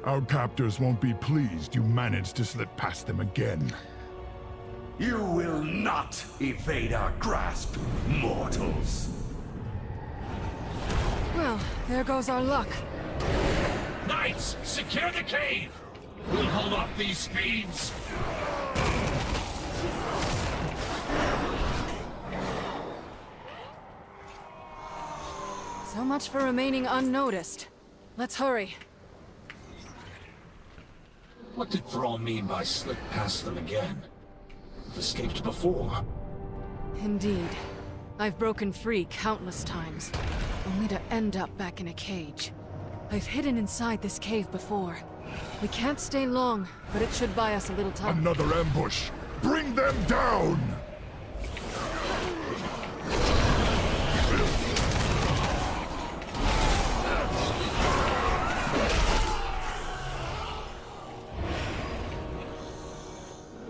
[SPEAKER 12] Our captors won't be pleased you managed to slip past them again.
[SPEAKER 6] You will not evade our grasp, mortals.
[SPEAKER 11] Well, there goes our luck.
[SPEAKER 3] Knights, secure the cave! We'll hold off these fiends!
[SPEAKER 11] So much for remaining unnoticed. Let's hurry.
[SPEAKER 3] What did Thrall mean by slip past them again? We've escaped before.
[SPEAKER 11] Indeed. I've broken free countless times, only to end up back in a cage. I've hidden inside this cave before. We can't stay long, but it should buy us a little time.
[SPEAKER 12] Another ambush! Bring them down!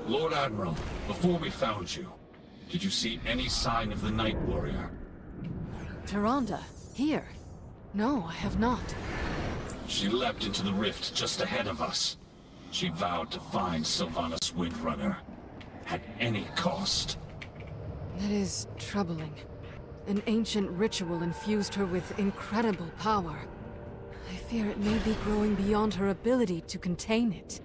[SPEAKER 3] Lord Admiral, before we found you, did you see any sign of the Night Warrior?
[SPEAKER 11] Tyrande, here? No, I have not.
[SPEAKER 3] She leapt into the rift just ahead of us. She vowed to find Sylvanas Windrunner. At any cost.
[SPEAKER 11] That is troubling. An ancient ritual infused her with incredible power. I fear it may be growing beyond her ability to contain it.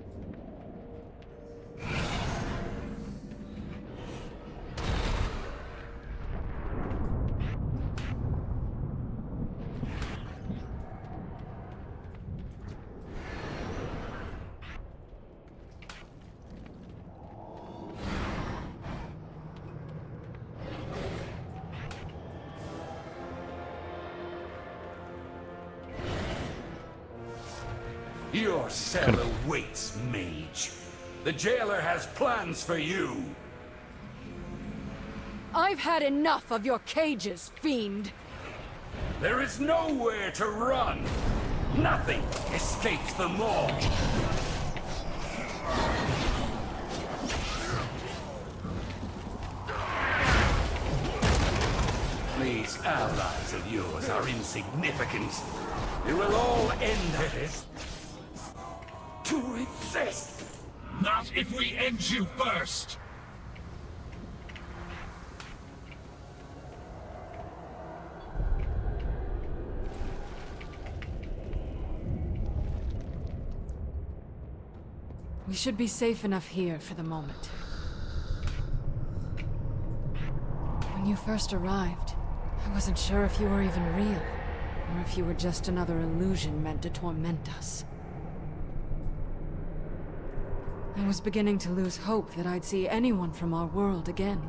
[SPEAKER 6] Your cell awaits, mage. The jailer has plans for you.
[SPEAKER 11] I've had enough of your cages, fiend.
[SPEAKER 6] There is nowhere to run. Nothing escapes the maw. These allies of yours are insignificant. They will all end at this. To exist!
[SPEAKER 3] Not if we end you first!
[SPEAKER 11] We should be safe enough here for the moment. When you first arrived, I wasn't sure if you were even real, or if you were just another illusion meant to torment us. I was beginning to lose hope that I'd see anyone from our world again.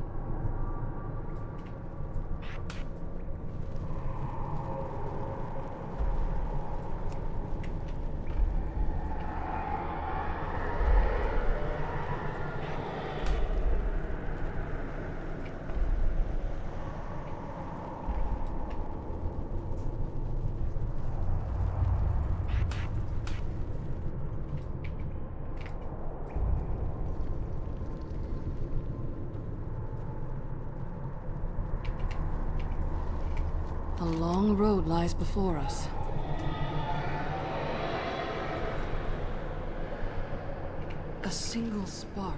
[SPEAKER 11] A long road lies before us. A single spark.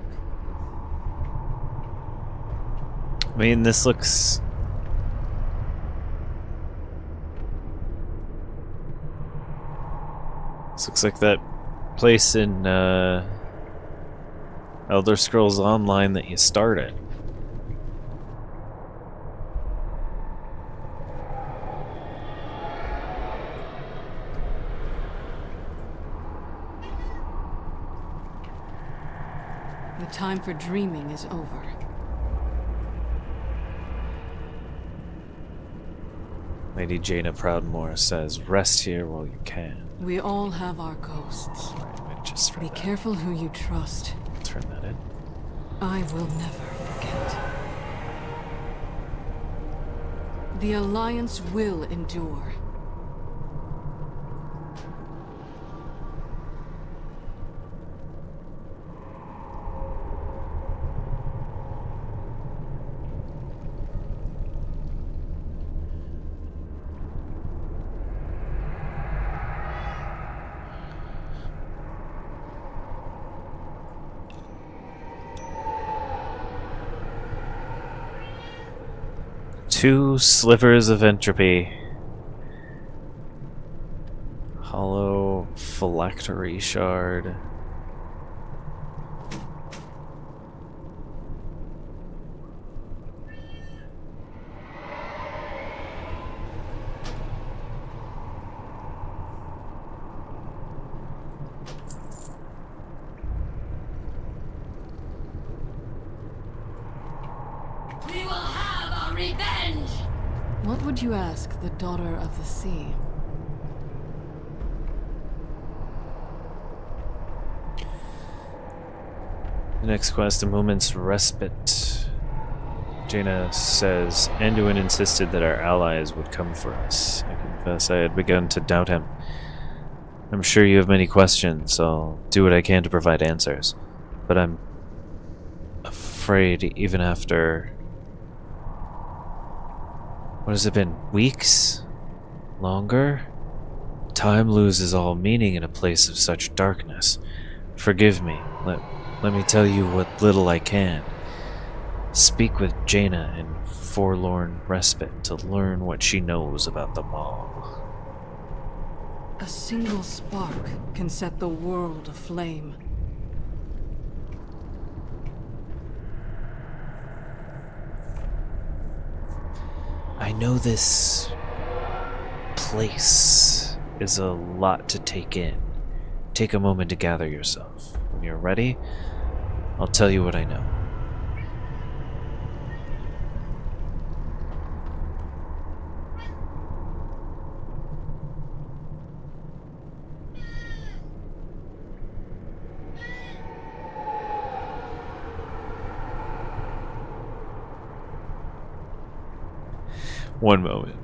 [SPEAKER 1] I mean, this looks... This looks like that place in Elder Scrolls Online that you started.
[SPEAKER 11] The time for dreaming is over.
[SPEAKER 1] Lady Jaina Proudmoore says, rest here while you can.
[SPEAKER 11] We all have our ghosts. Be careful who you trust.
[SPEAKER 1] Turn that in.
[SPEAKER 11] I will never forget. The Alliance will endure.
[SPEAKER 1] Two slivers of entropy. Hollow phylactery shard.
[SPEAKER 4] We will have our revenge!
[SPEAKER 11] What would you ask the Daughter of the Sea?
[SPEAKER 1] The next quest, a moment's respite. Jaina says, Anduin insisted that our allies would come for us. I confess I had begun to doubt him. I'm sure you have many questions, so I'll do what I can to provide answers. But I'm afraid even after... What has it been? Weeks? Longer? Time loses all meaning in a place of such darkness. Forgive me. Let me tell you what little I can. Speak with Jaina in forlorn respite to learn what she knows about the Maw.
[SPEAKER 11] A single spark can set the world aflame.
[SPEAKER 1] I know this place is a lot to take in. Take a moment to gather yourself. When you're ready, I'll tell you what I know. One moment.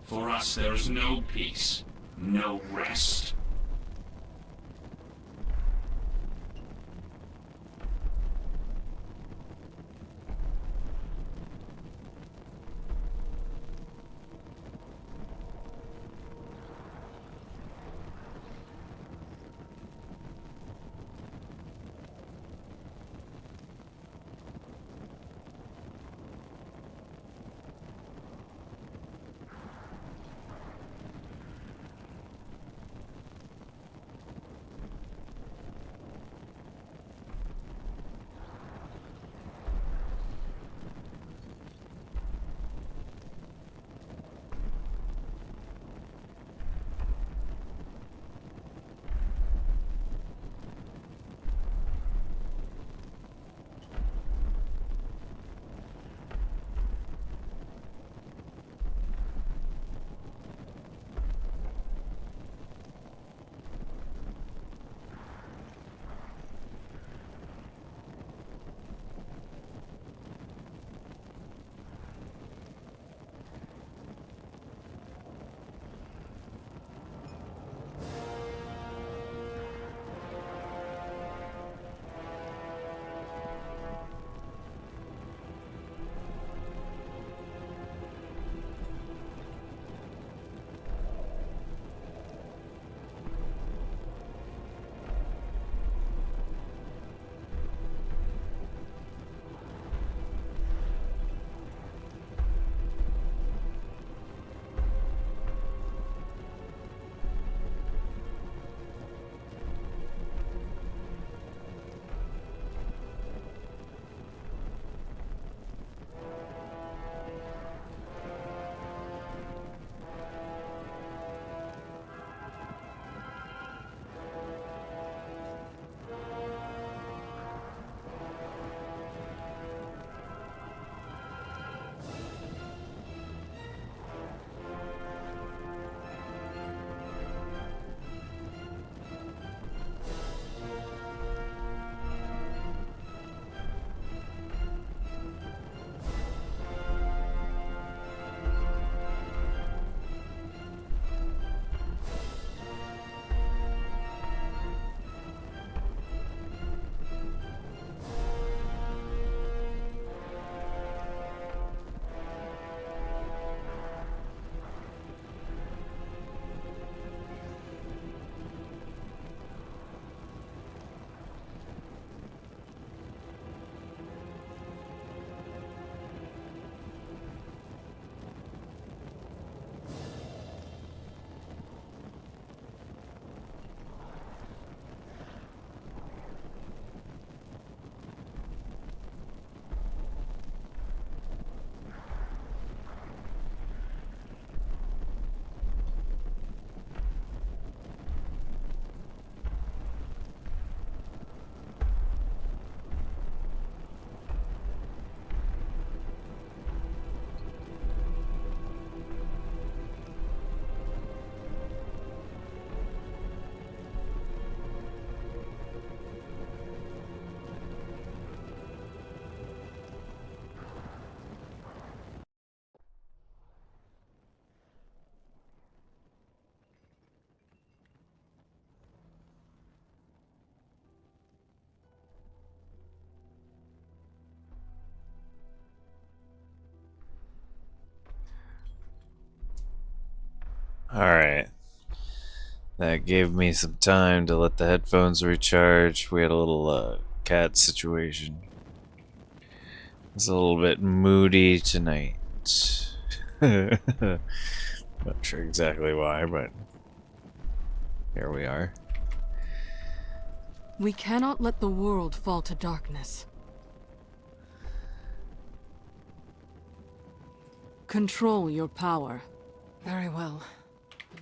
[SPEAKER 3] For us, there's no peace, no rest.
[SPEAKER 1] Alright. That gave me some time to let the headphones recharge. We had a little cat situation. It's a little bit moody tonight. Not sure exactly why, but here we are.
[SPEAKER 11] We cannot let the world fall to darkness. Control your power. Very well.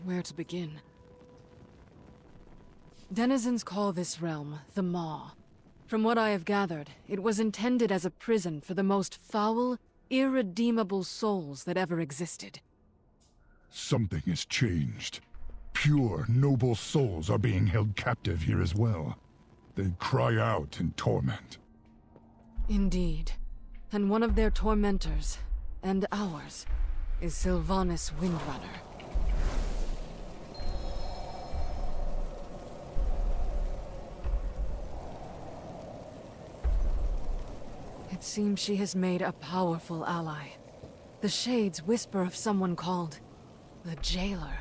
[SPEAKER 11] Where to begin? Denizens call this realm the Maw. From what I have gathered, it was intended as a prison for the most foul, irredeemable souls that ever existed.
[SPEAKER 12] Something has changed. Pure, noble souls are being held captive here as well. They cry out in torment.
[SPEAKER 11] Indeed. And one of their tormentors, and ours, is Sylvanas Windrunner. It seems she has made a powerful ally. The Shades whisper of someone called the Jailer.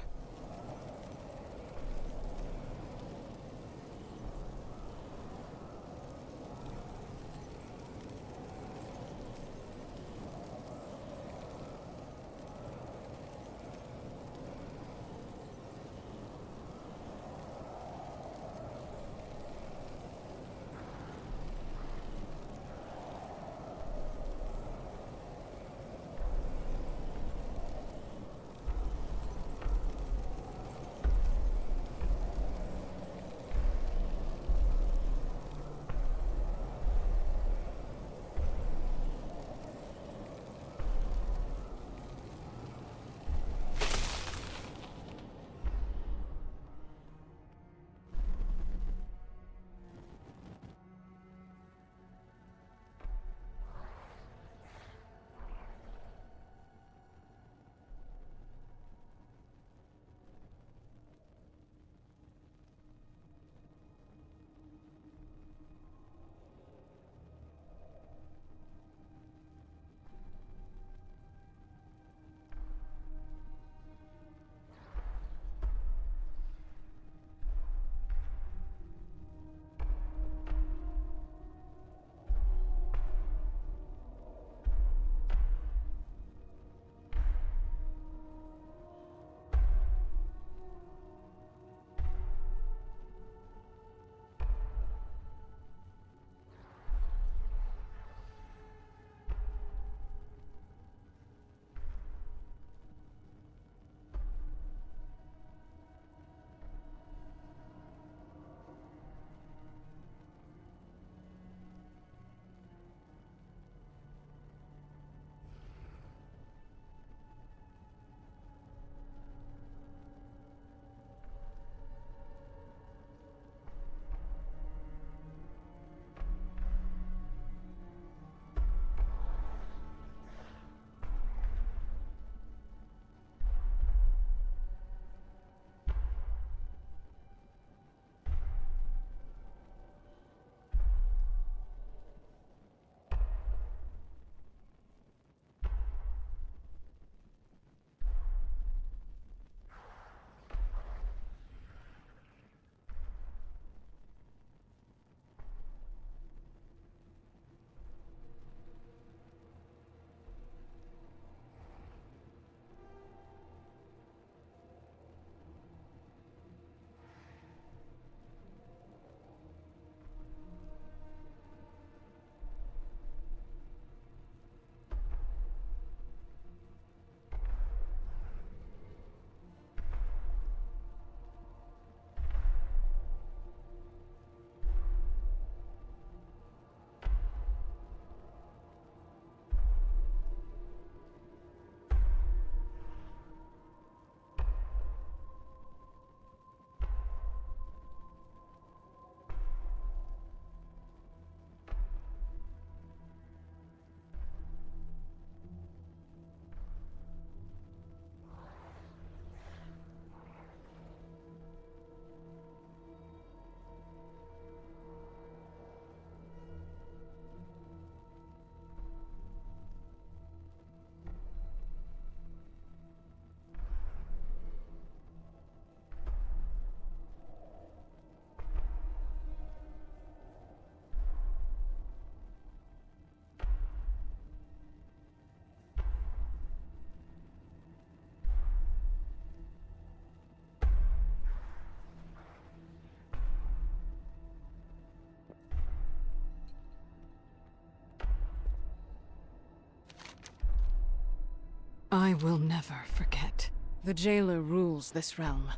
[SPEAKER 11] I will never forget. The Jailer rules this realm.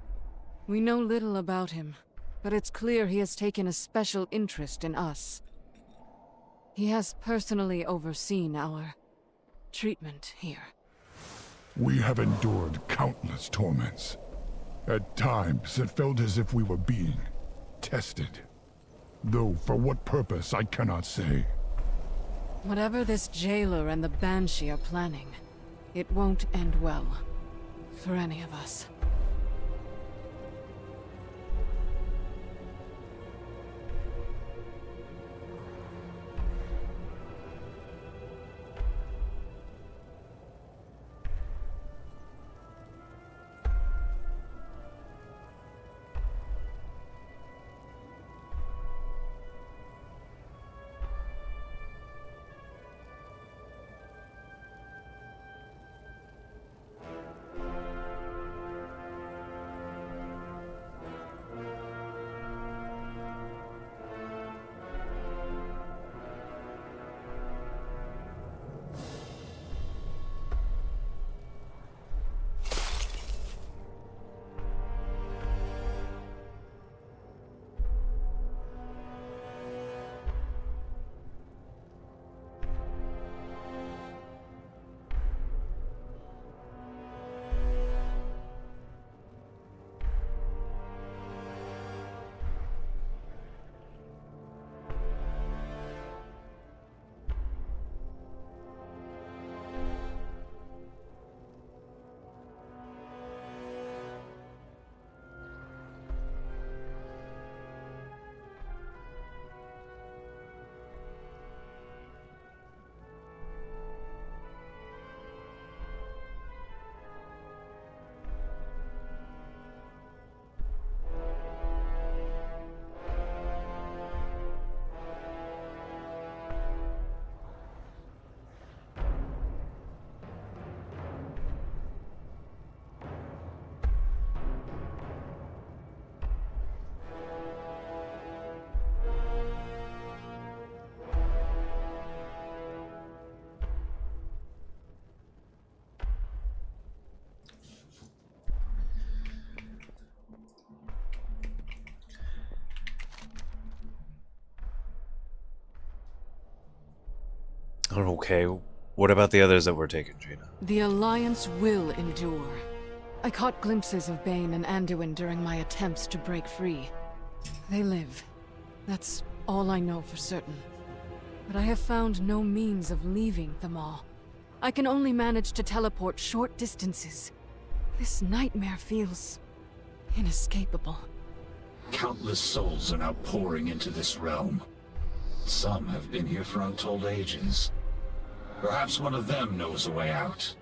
[SPEAKER 11] We know little about him, but it's clear he has taken a special interest in us. He has personally overseen our treatment here.
[SPEAKER 12] We have endured countless torments. At times, it felt as if we were being tested. Though for what purpose, I cannot say.
[SPEAKER 11] Whatever this Jailer and the Banshee are planning, It won't end well. For any of us.
[SPEAKER 1] Okay, what about the others that were taken, Jaina?
[SPEAKER 11] The Alliance will endure. I caught glimpses of Bane and Anduin during my attempts to break free. They live. That's all I know for certain. But I have found no means of leaving them all. I can only manage to teleport short distances. This nightmare feels inescapable.
[SPEAKER 3] Countless souls are now pouring into this realm. Some have been here for untold ages. Perhaps one of them knows a way out.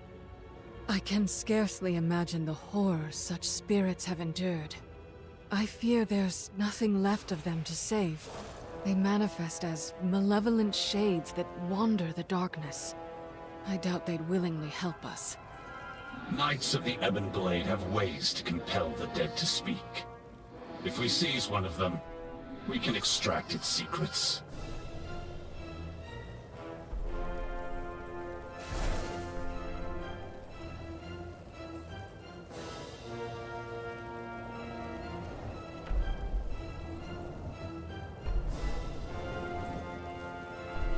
[SPEAKER 11] I can scarcely imagine the horrors such spirits have endured. I fear there's nothing left of them to save. They manifest as malevolent shades that wander the darkness. I doubt they'd willingly help us.
[SPEAKER 3] Knights of the Ebon Blade have ways to compel the dead to speak. If we seize one of them, we can extract its secrets.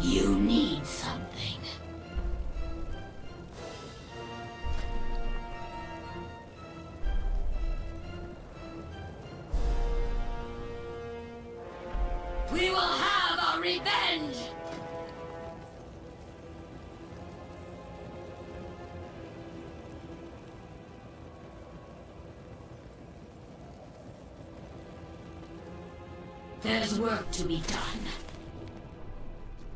[SPEAKER 4] You need something. We will have our revenge! There's work to be done.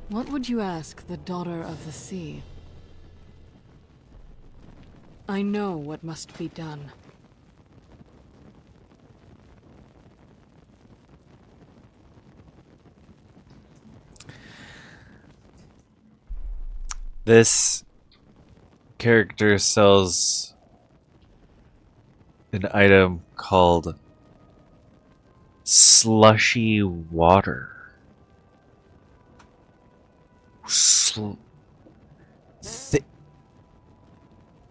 [SPEAKER 11] What would you ask the Daughter of the Sea? I know what must be done.
[SPEAKER 1] This character sells an item called slushy water.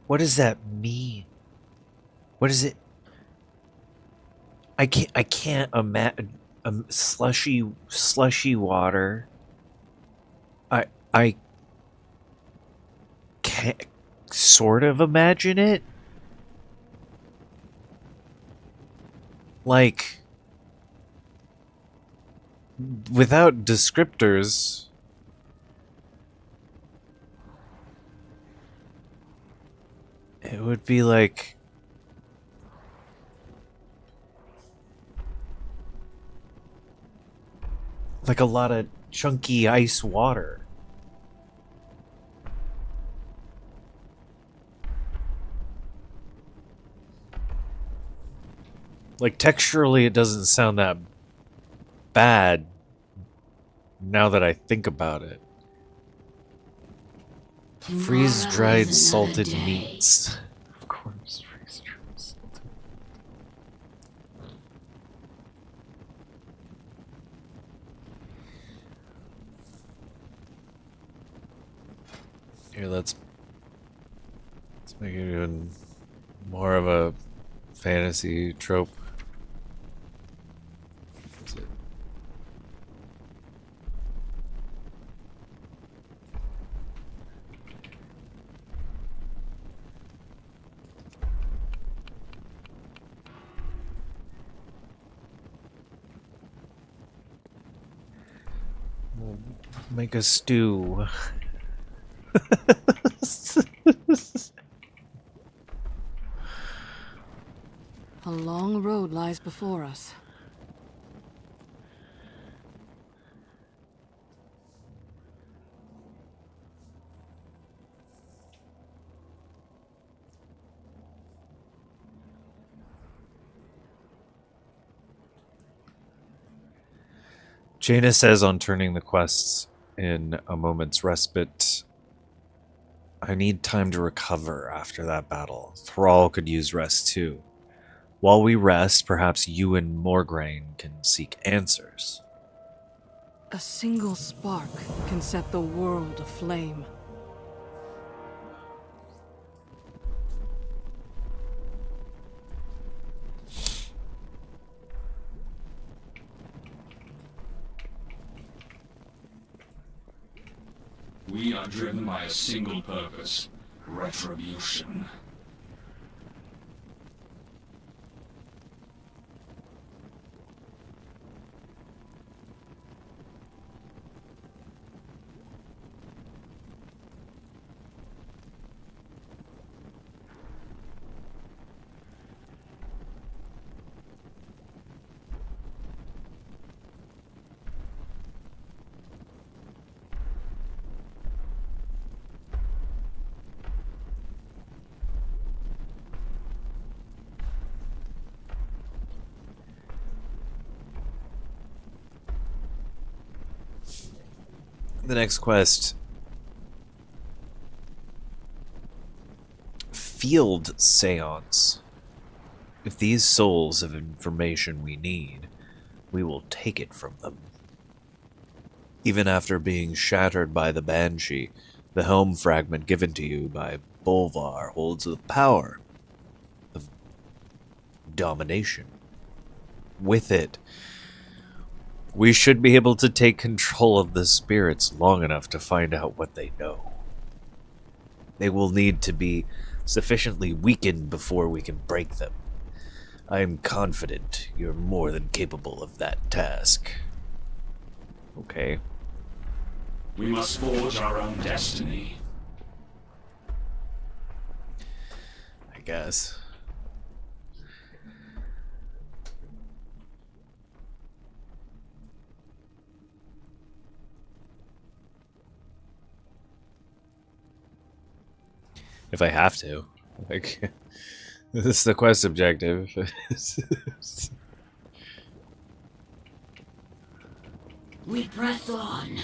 [SPEAKER 1] What does that mean? What is it? I can't imagine slushy water. I can't sort of imagine it. Like, without descriptors, It would be like a lot of chunky ice water. Like texturally it doesn't sound that bad now that I think about it. Freeze-dried salted meats. Of course, freeze-dried salted. Here, let's make it even more of a fantasy trope. That's it. We'll make a stew.
[SPEAKER 11] A long road lies before us.
[SPEAKER 1] Jaina says on turning the quests in a moment's respite, I need time to recover after that battle. Thrall could use rest too. While we rest, perhaps you and Morgraine can seek answers.
[SPEAKER 11] A single spark can set the world aflame.
[SPEAKER 3] We are driven by a single purpose: retribution.
[SPEAKER 1] The next quest. Field Seance. If these souls have information we need, we will take it from them. Even after being shattered by the Banshee, the helm fragment given to you by Bolvar holds the power of domination. With it, we should be able to take control of the spirits long enough to find out what they know. They will need to be sufficiently weakened before we can break them. I am confident you're more than capable of that task. Okay.
[SPEAKER 3] We must forge our own destiny.
[SPEAKER 1] I guess. If I have to. Like, this is the quest objective.
[SPEAKER 4] We press on.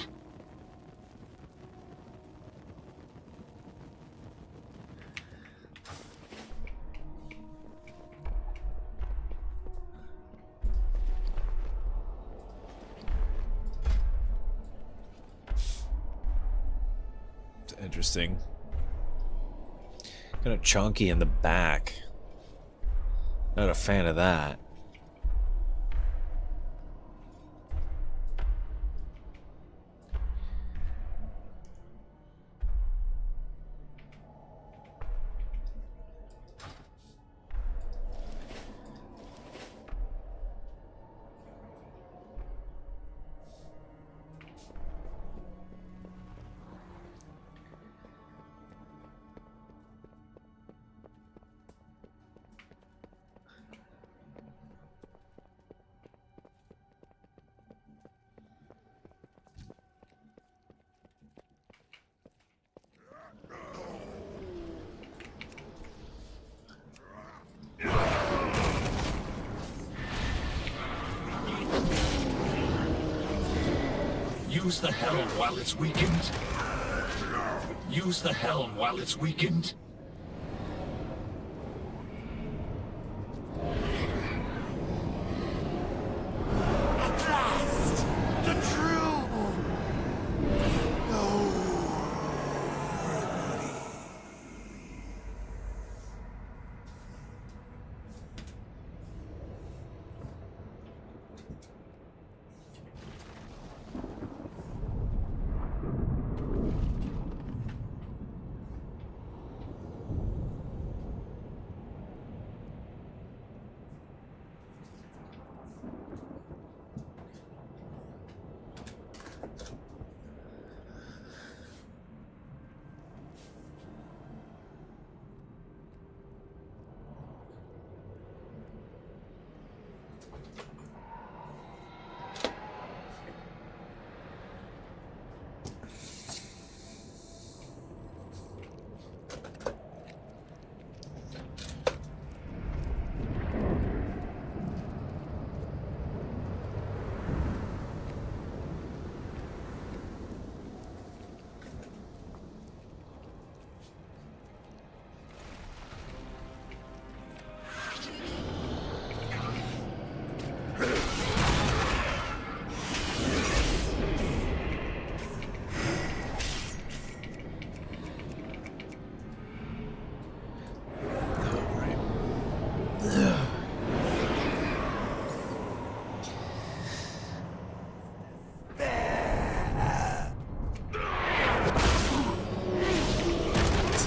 [SPEAKER 1] It's interesting. Kind of chunky in the back. Not a fan of that.
[SPEAKER 3] Use the helm while it's weakened. Use the helm while it's weakened.
[SPEAKER 6] At last, the true.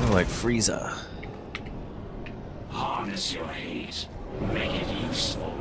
[SPEAKER 1] Like Frieza.
[SPEAKER 3] Harness your hate. Make it useful.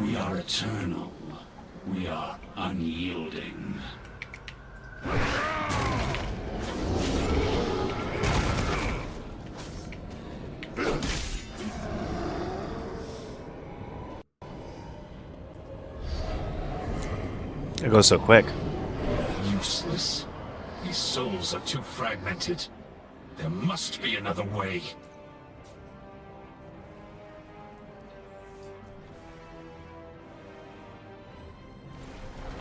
[SPEAKER 3] We are eternal. We are unyielding.
[SPEAKER 1] It goes so quick.
[SPEAKER 3] Useless. These souls are too fragmented. There must be another way.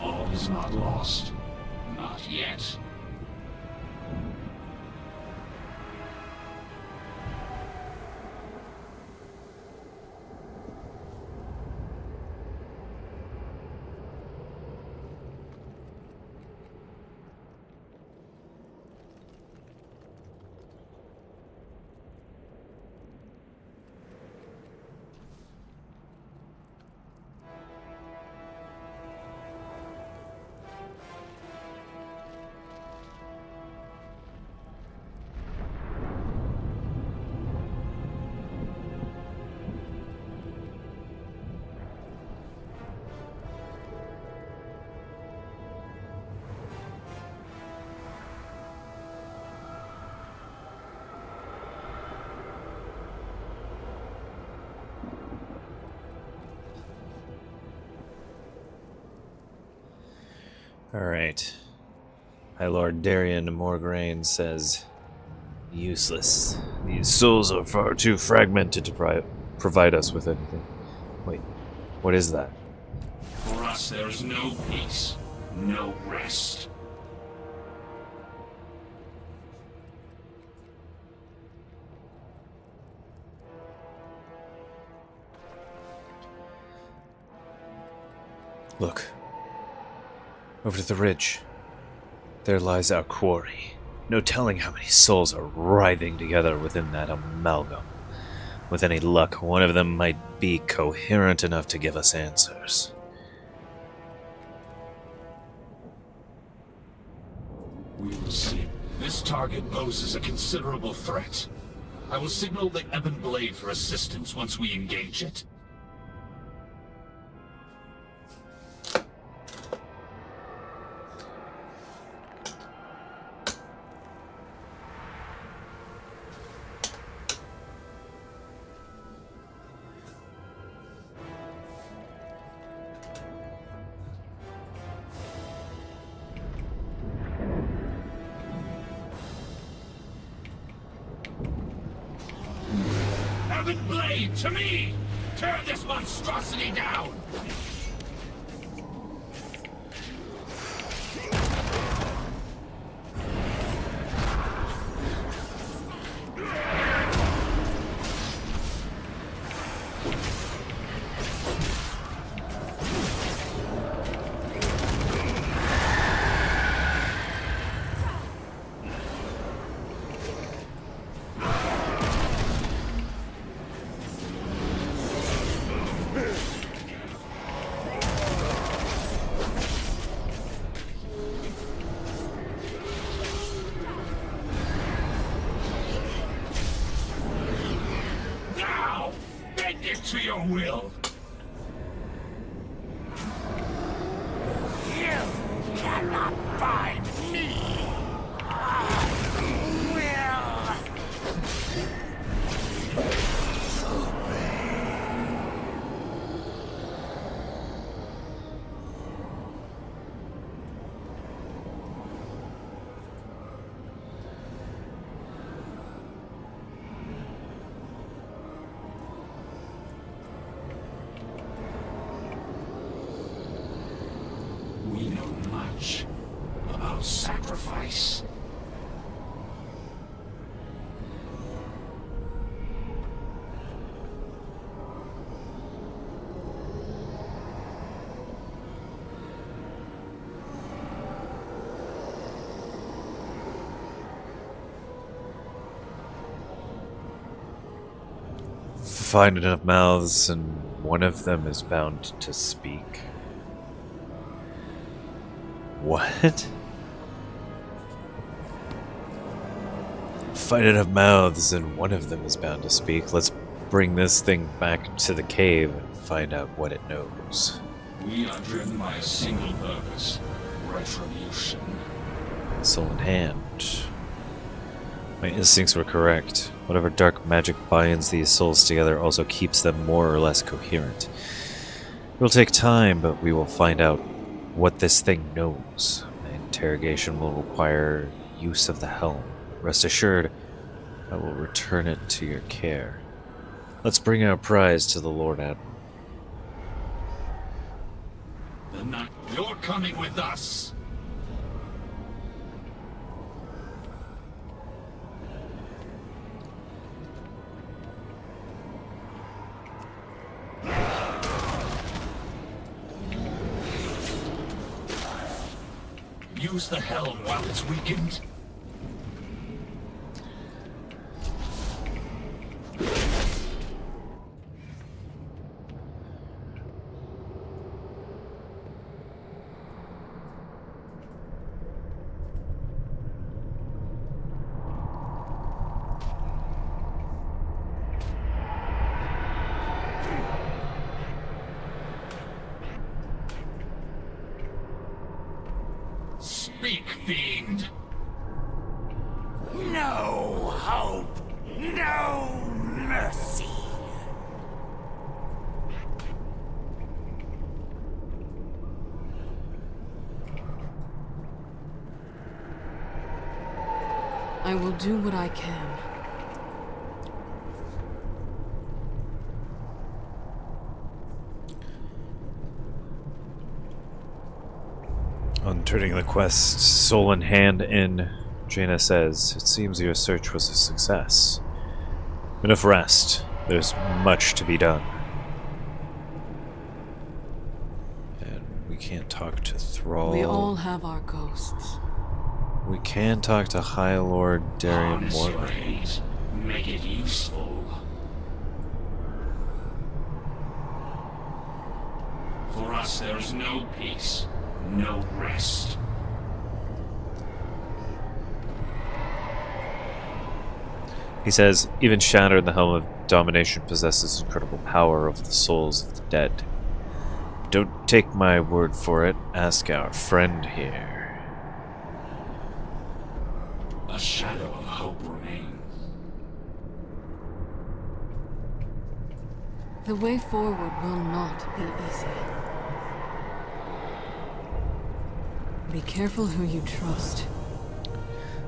[SPEAKER 3] All is not lost. Not yet.
[SPEAKER 1] Alright. High Lord Darian Morgraine says, useless. These souls are far too fragmented to provide us with anything. Wait, what is that?
[SPEAKER 3] For us, there is no peace, no rest.
[SPEAKER 1] Look. Over to the ridge. There lies our quarry. No telling how many souls are writhing together within that amalgam. With any luck, one of them might be coherent enough to give us answers.
[SPEAKER 3] We will see. This target poses a considerable threat. I will signal the Ebon Blade for assistance once we engage it. Ebon Blade, to me! Tear this monstrosity down! To your will. You cannot find me. We know much about sacrifice.
[SPEAKER 1] Find enough mouths, and one of them is bound to speak. What? Find enough mouths, and one of them is bound to speak. Let's bring this thing back to the cave and find out what it knows.
[SPEAKER 3] We are driven by a single purpose: retribution.
[SPEAKER 1] Soul in hand. My instincts were correct. Whatever dark magic binds these souls together also keeps them more or less coherent. It will take time, but we will find out what this thing knows. My interrogation will require use of the helm. Rest assured, I will return it to your care. Let's bring our prize to the Lord Admiral.
[SPEAKER 3] You're coming with us. Use the helm while it's weakened. Speak, fiend!
[SPEAKER 6] No hope, no mercy.
[SPEAKER 11] I will do what I can.
[SPEAKER 1] On turning the quest, soul in hand in, Jaina says, "It seems your search was a success. Enough rest. There's much to be done." And we can't talk to Thrall.
[SPEAKER 11] We all have our ghosts.
[SPEAKER 1] We can talk to High Lord Darian
[SPEAKER 3] Harness your
[SPEAKER 1] Morgan.
[SPEAKER 3] hate. Make it useful. For us, there's no peace, no rest.
[SPEAKER 1] He says, even shattered, the Helm of Domination possesses incredible power over the souls of the dead. Don't take my word for it. Ask our friend here.
[SPEAKER 3] A shadow of hope remains.
[SPEAKER 11] The way forward will not be easy. Be careful who you trust.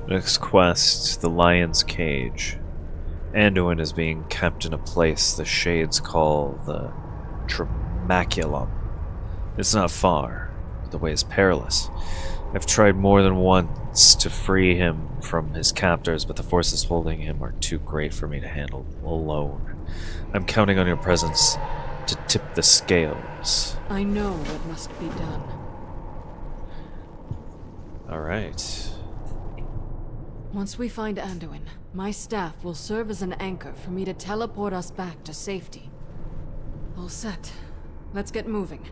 [SPEAKER 1] Next quest, the Lion's Cage. Anduin is being kept in a place the Shades call the Tremaculum. It's not far. The way is perilous. I've tried more than once to free him from his captors, but the forces holding him are too great for me to handle alone. I'm counting on your presence to tip the scales.
[SPEAKER 11] I know what must be done.
[SPEAKER 1] Alright.
[SPEAKER 11] Once we find Anduin, my staff will serve as an anchor for me to teleport us back to safety. All set. Let's get moving.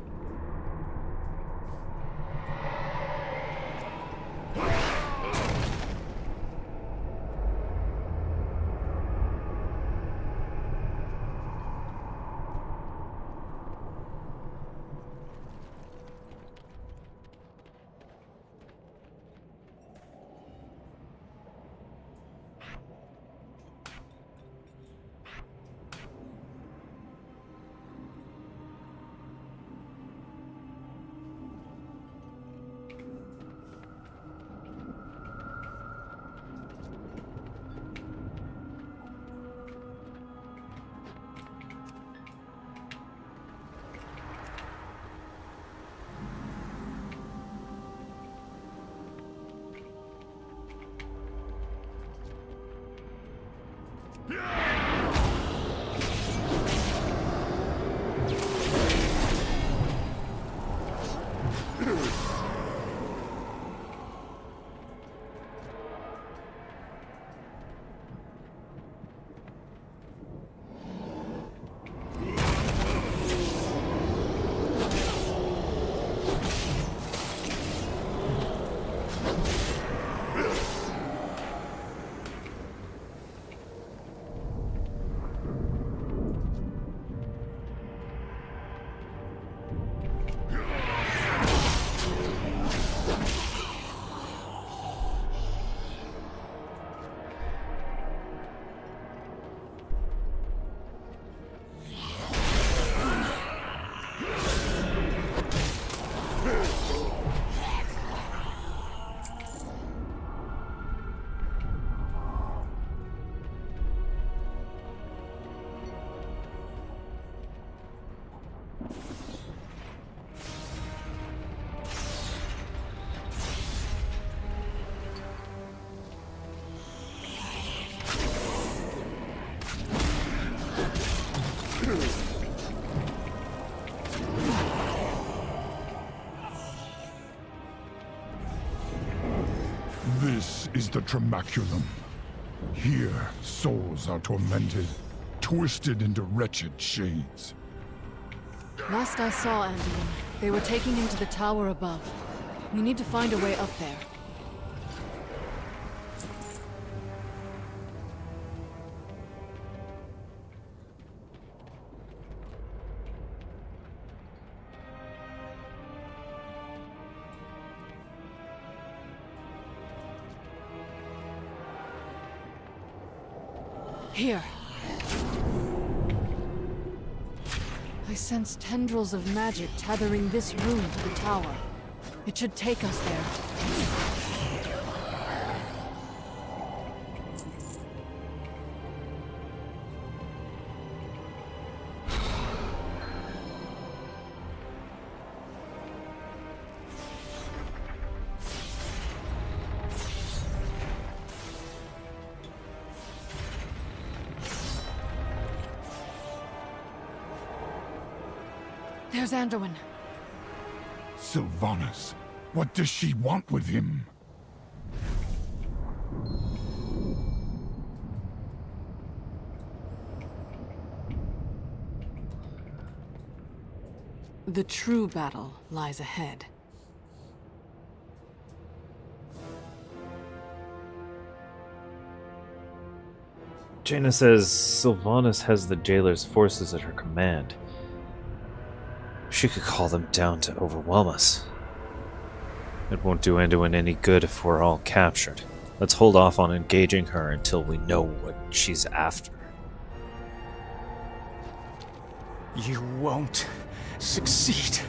[SPEAKER 12] This is the Tremaculum. Here, souls are tormented, twisted into wretched shades.
[SPEAKER 11] Last I saw Anduin, they were taking him to the tower above. We need to find a way up there. Here. I sense tendrils of magic tethering this room to the tower. It should take us there. There's Anduin.
[SPEAKER 12] Sylvanas, what does she want with him?
[SPEAKER 11] The true battle lies ahead.
[SPEAKER 1] Jaina says Sylvanas has the jailer's forces at her command. She could call them down to overwhelm us. It won't do Anduin any good if we're all captured. Let's hold off on engaging her until we know what she's after.
[SPEAKER 13] You won't succeed.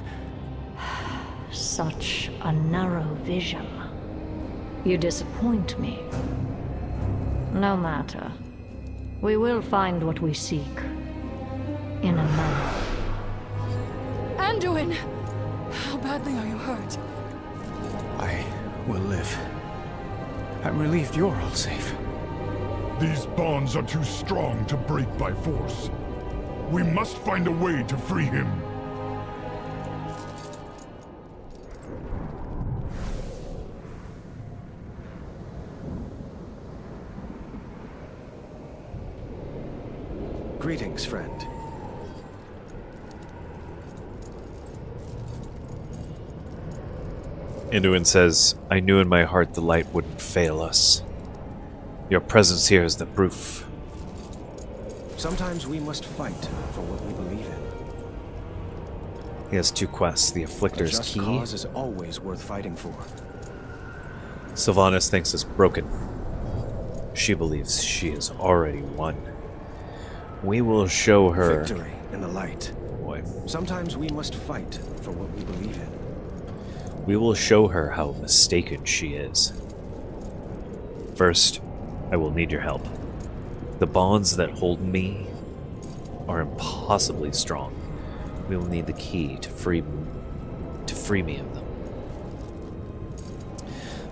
[SPEAKER 14] Such a narrow vision. You disappoint me. No matter. We will find what we seek. In a manner.
[SPEAKER 11] Anduin! How badly are you hurt?
[SPEAKER 13] I will live. I'm relieved you're all safe.
[SPEAKER 12] These bonds are too strong to break by force. We must find a way to free him.
[SPEAKER 13] Greetings, friend.
[SPEAKER 1] Anduin says, I knew in my heart the light wouldn't fail us. Your presence here is the proof.
[SPEAKER 13] Sometimes we must fight for what we believe in.
[SPEAKER 1] He has two quests, the Afflictor's
[SPEAKER 13] A just
[SPEAKER 1] Key.
[SPEAKER 13] cause is always worth fighting for.
[SPEAKER 1] Sylvanas thinks it's broken. She believes she has already won. We will show her...
[SPEAKER 13] Victory in the light.
[SPEAKER 1] Boy.
[SPEAKER 13] Sometimes we must fight for what we believe in.
[SPEAKER 1] We will show her how mistaken she is. First, I will need your help. The bonds that hold me are impossibly strong. We will need the key to free me of them.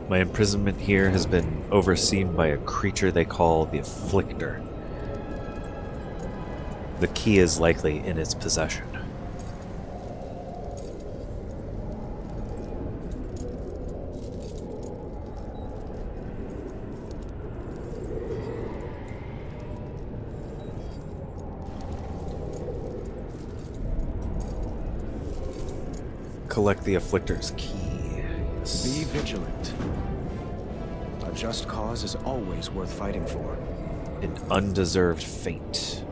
[SPEAKER 1] My imprisonment here has been overseen by a creature they call the Afflictor. The key is likely in its possession. Collect the Afflictor's Key. Yes.
[SPEAKER 13] Be vigilant. A just cause is always worth fighting for.
[SPEAKER 1] An undeserved fate.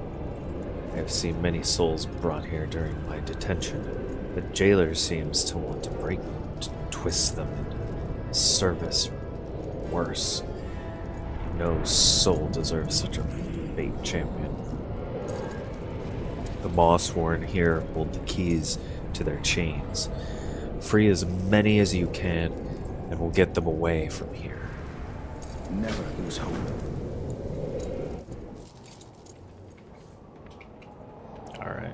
[SPEAKER 1] I have seen many souls brought here during my detention. The jailer seems to want to break them, to twist them in service, or worse. No soul deserves such a fate, champion. The Mossworn here hold the keys to their chains. Free as many as you can, and we'll get them away from here.
[SPEAKER 13] Never lose hope.
[SPEAKER 1] All right.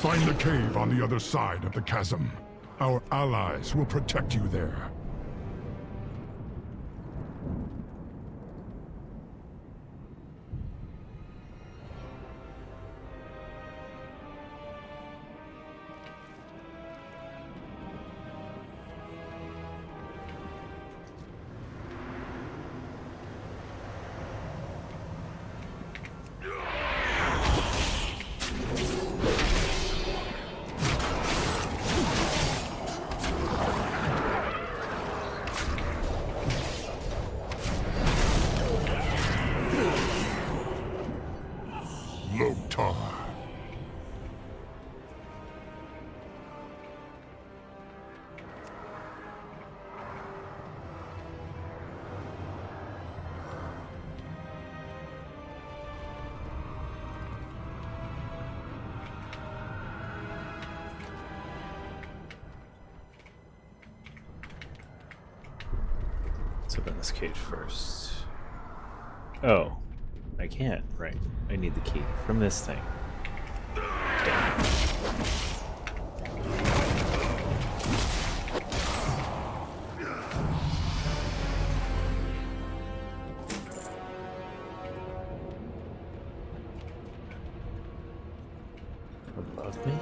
[SPEAKER 12] Find the cave on the other side of the chasm. Our allies will protect you there. Loktar.
[SPEAKER 1] Let's open this cage first. Oh, I can't. Right. I need the key from this thing. Damn. Above me?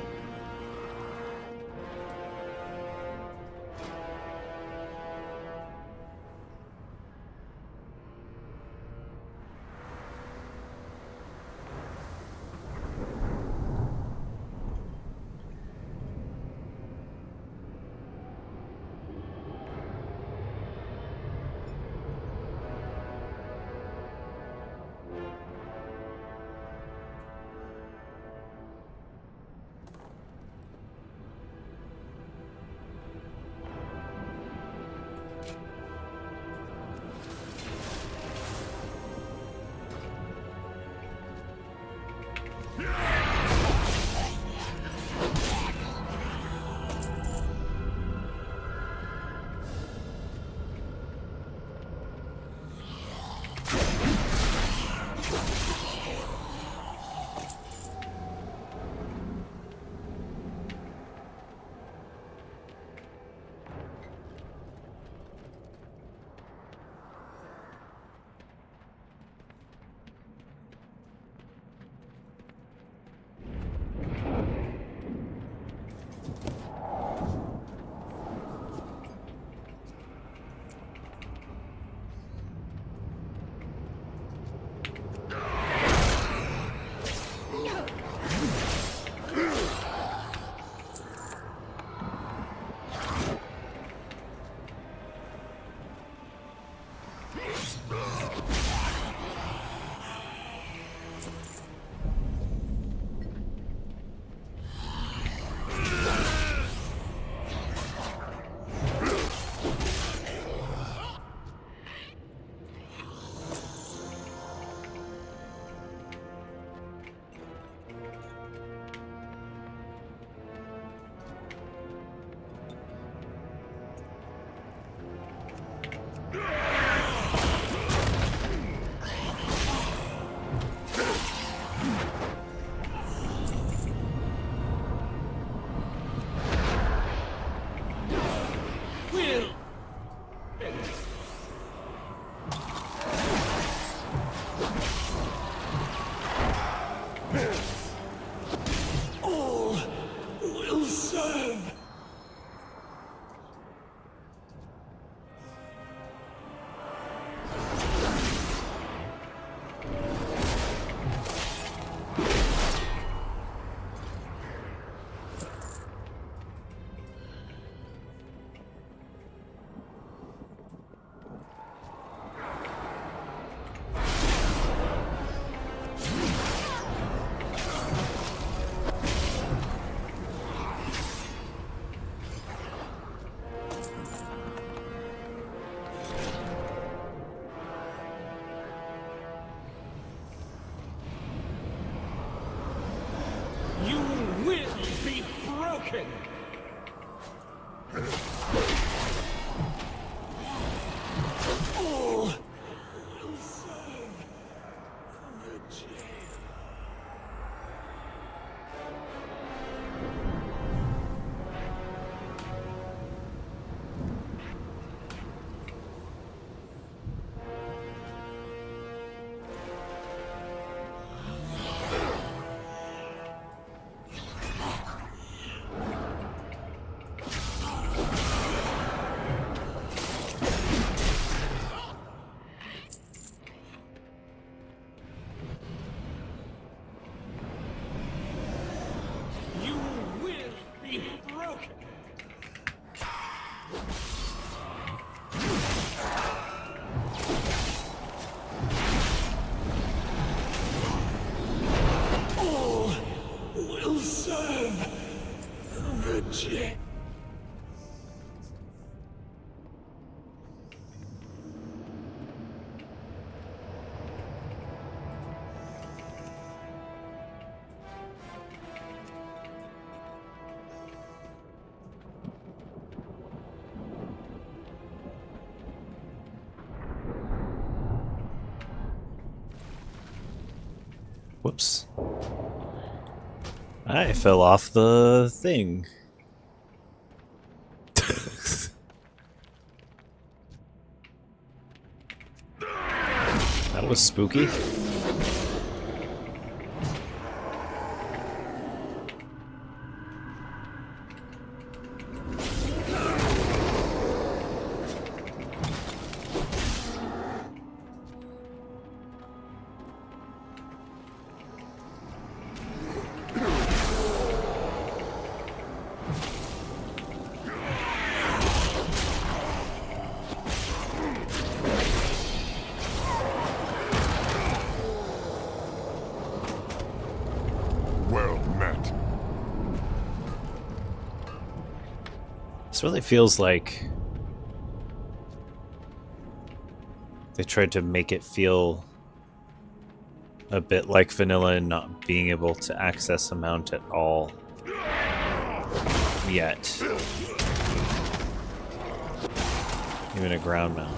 [SPEAKER 1] Whoops. I fell off the thing. That was spooky. This really feels like they tried to make it feel a bit like vanilla and not being able to access a mount at all yet. Even a ground mount.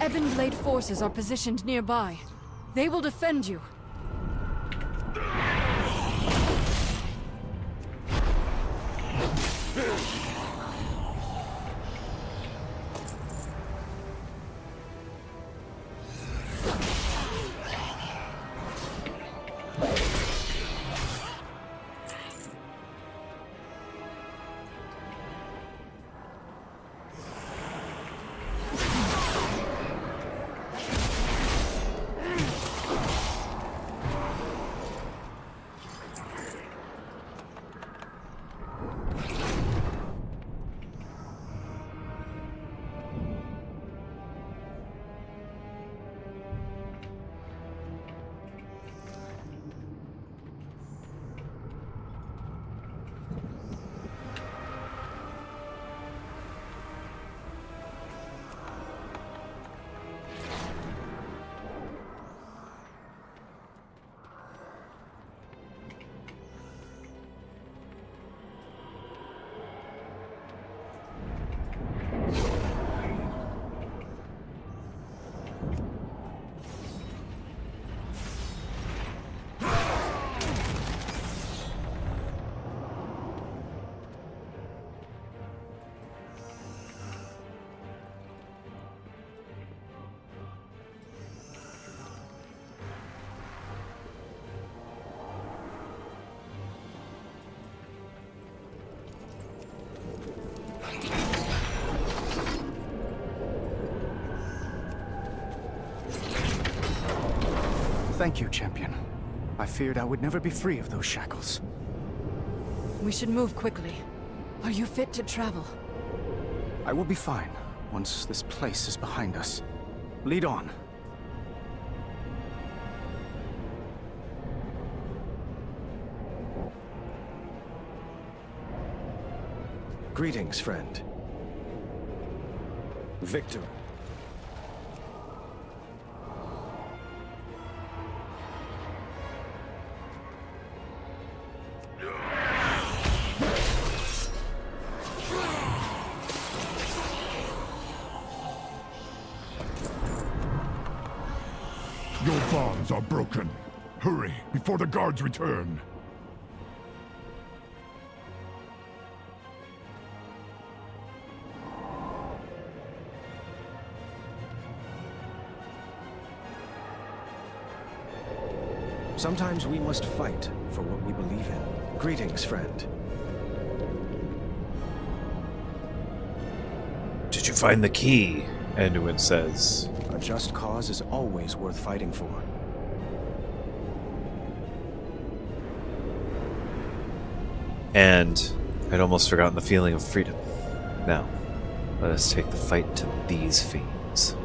[SPEAKER 11] Ebonblade forces are positioned nearby. They will defend you.
[SPEAKER 13] Thank you, champion. I feared I would never be free of those shackles.
[SPEAKER 11] We should move quickly. Are you fit to travel?
[SPEAKER 13] I will be fine once this place is behind us. Lead on.
[SPEAKER 15] Greetings, friend. Victor.
[SPEAKER 12] Your bonds are broken. Hurry, before the guards return.
[SPEAKER 15] Sometimes we must fight for what we believe in. Greetings, friend.
[SPEAKER 1] Did you find the key? Anduin says.
[SPEAKER 15] A just cause is always worth fighting for.
[SPEAKER 1] And I'd almost forgotten the feeling of freedom. Now, let us take the fight to these fiends.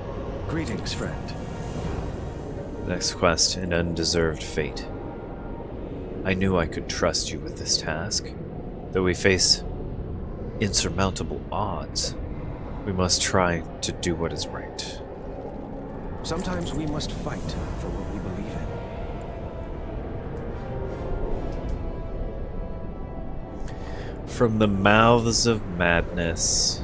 [SPEAKER 15] Greetings, friend.
[SPEAKER 1] Next quest, an undeserved fate. I knew I could trust you with this task. Though we face insurmountable odds, we must try to do what is right.
[SPEAKER 15] Sometimes we must fight for what we believe in.
[SPEAKER 1] From the mouths of madness.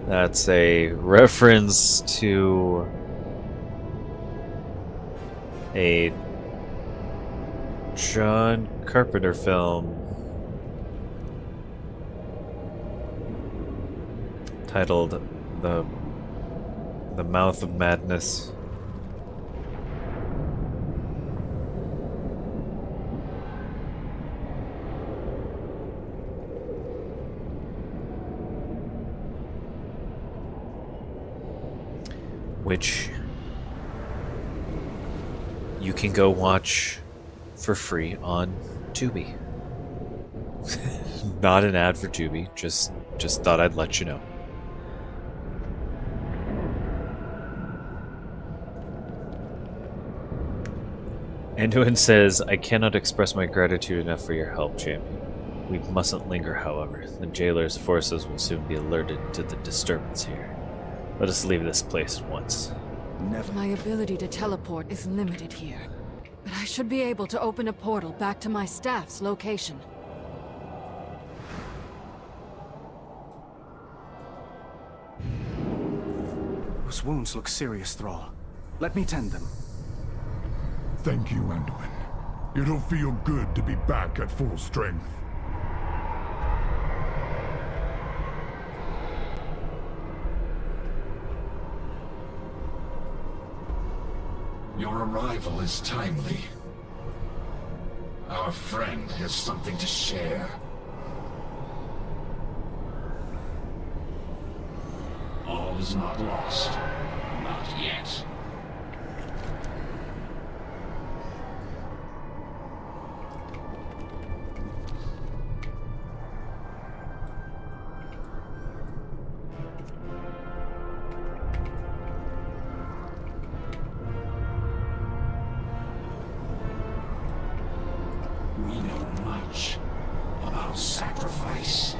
[SPEAKER 1] That's a reference to a John Carpenter film titled The Mouth of Madness. Which you can go watch for free on Tubi. Not an ad for Tubi, just thought I'd let you know. Anduin says, I cannot express my gratitude enough for your help, champion. We mustn't linger, however. The jailer's forces will soon be alerted to the disturbance here. Let us leave this place at once.
[SPEAKER 15] Never.
[SPEAKER 11] My ability to teleport is limited here, but I should be able to open a portal back to my staff's location.
[SPEAKER 13] Those wounds look serious, Thrall. Let me tend them.
[SPEAKER 12] Thank you, Anduin. It'll feel good to be back at full strength.
[SPEAKER 3] Your arrival is timely. Our friend has something to share. All is not lost. Not yet. We know much about sacrifice.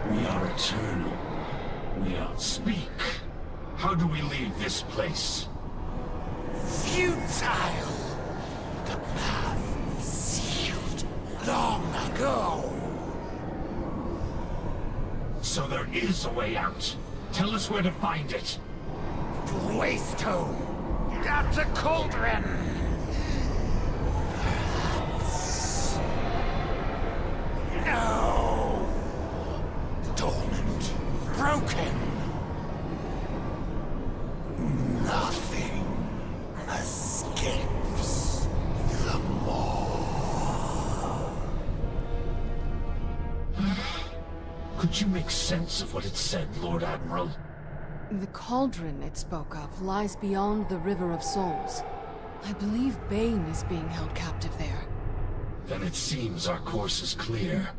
[SPEAKER 3] We are eternal. We are... Speak! How do we leave this place?
[SPEAKER 6] Futile! The path sealed long ago.
[SPEAKER 3] So there is a way out. Tell us where to find it.
[SPEAKER 6] Waystone.
[SPEAKER 5] at the cauldron! No! Dormant. Broken. Nothing escapes the maw.
[SPEAKER 3] Could you make sense of what it said, Lord Admiral?
[SPEAKER 11] The cauldron it spoke of lies beyond the River of Souls. I believe Bane is being held captive there.
[SPEAKER 3] Then it seems our course is clear.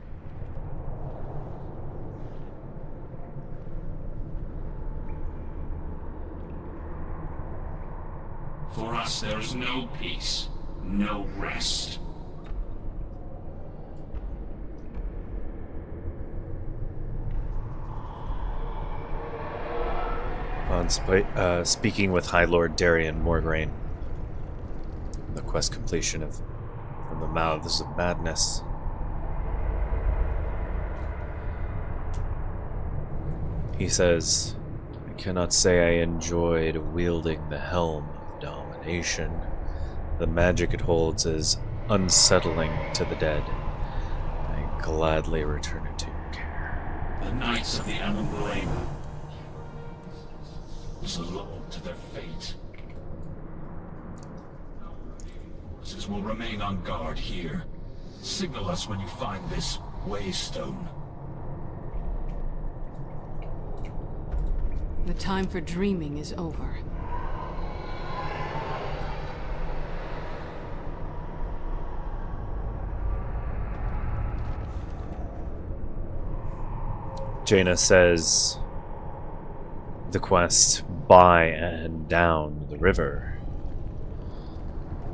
[SPEAKER 3] For us, there is no peace, no rest.
[SPEAKER 1] On speaking with High Lord Darian Morgraine, the quest completion of From the Mouths of Madness. He says, I cannot say I enjoyed wielding the helm of domination. The magic it holds is unsettling to the dead. I gladly return it to your care.
[SPEAKER 3] The Knights of the Emblema was alone to their fate. Forces will remain on guard here. Signal us when you find this waystone.
[SPEAKER 11] The time for dreaming is over.
[SPEAKER 1] Jaina says the quest by and down the river.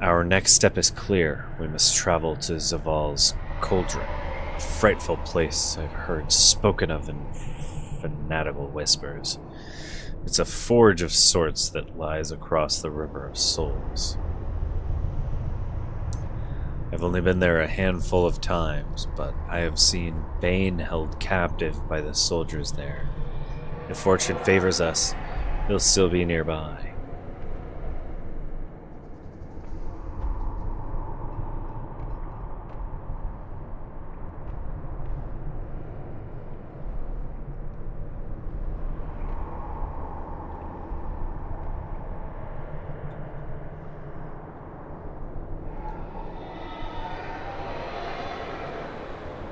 [SPEAKER 1] Our next step is clear. We must travel to Zaval's cauldron, a frightful place I've heard spoken of in fanatical whispers. It's a forge of sorts that lies across the River of Souls. I've only been there a handful of times, but I have seen Bane held captive by the soldiers there. If fortune favors us, he'll still be nearby.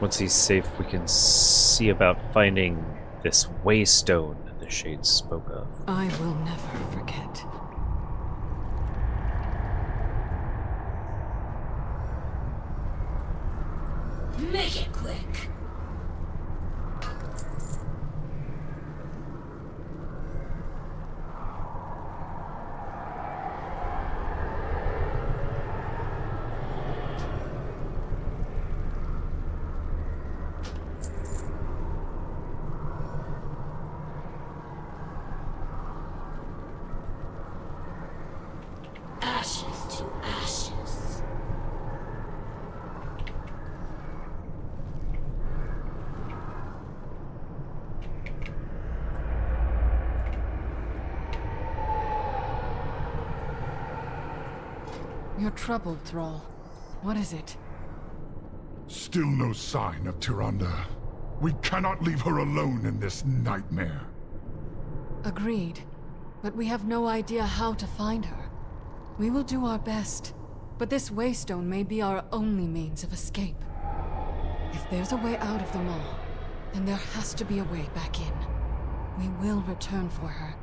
[SPEAKER 1] Once he's safe, we can see about finding this waystone that the Shades spoke of.
[SPEAKER 11] I will never forget.
[SPEAKER 4] Make it quick.
[SPEAKER 11] You're troubled, Thrall. What is it?
[SPEAKER 12] Still no sign of Tyrande. We cannot leave her alone in this nightmare.
[SPEAKER 11] Agreed. But we have no idea how to find her. We will do our best, but this waystone may be our only means of escape. If there's a way out of the maw, then there has to be a way back in. We will return for her.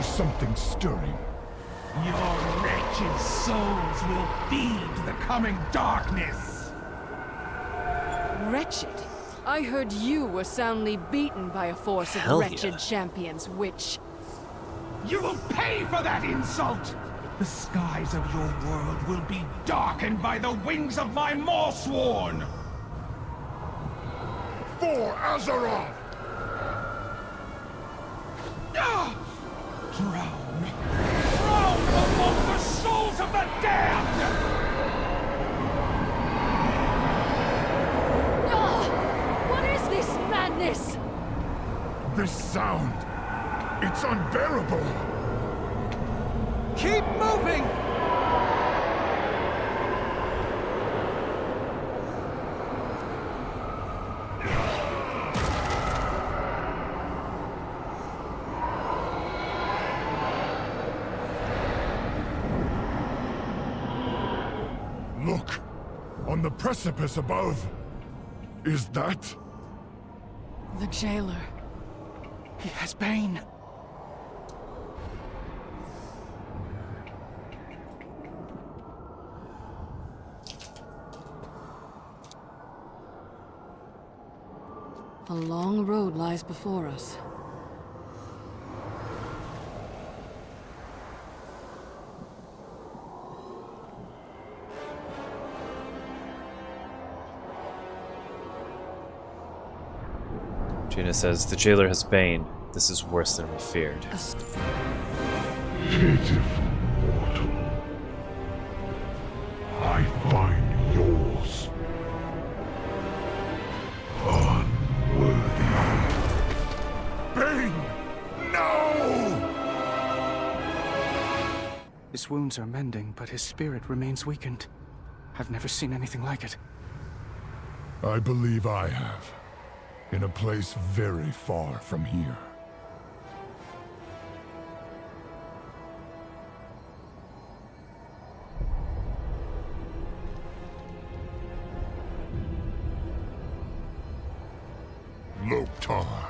[SPEAKER 12] There's something stirring.
[SPEAKER 6] Your wretched souls will feed the coming darkness!
[SPEAKER 11] Wretched? I heard you were soundly beaten by a force
[SPEAKER 1] Hell
[SPEAKER 11] of wretched
[SPEAKER 1] yeah.
[SPEAKER 11] champions, witch.
[SPEAKER 6] You will pay for that insult! The skies of your world will be darkened by the wings of my Morsworn!
[SPEAKER 12] For Azeroth!
[SPEAKER 6] Ah! Drown! Drown among the souls of the damned!
[SPEAKER 11] What is this madness?
[SPEAKER 12] This sound, it's unbearable!
[SPEAKER 9] Keep moving!
[SPEAKER 12] Look! On the precipice above! Is that?
[SPEAKER 11] The jailer.
[SPEAKER 13] He has Bane.
[SPEAKER 11] A long road lies before us.
[SPEAKER 1] Jaina says, the jailer has Bane. This is worse than we feared.
[SPEAKER 12] Pitiful mortal. I find yours unworthy. Bane! No!
[SPEAKER 13] His wounds are mending, but his spirit remains weakened. I've never seen anything like it.
[SPEAKER 12] I believe I have. In a place very far from here. Loktar.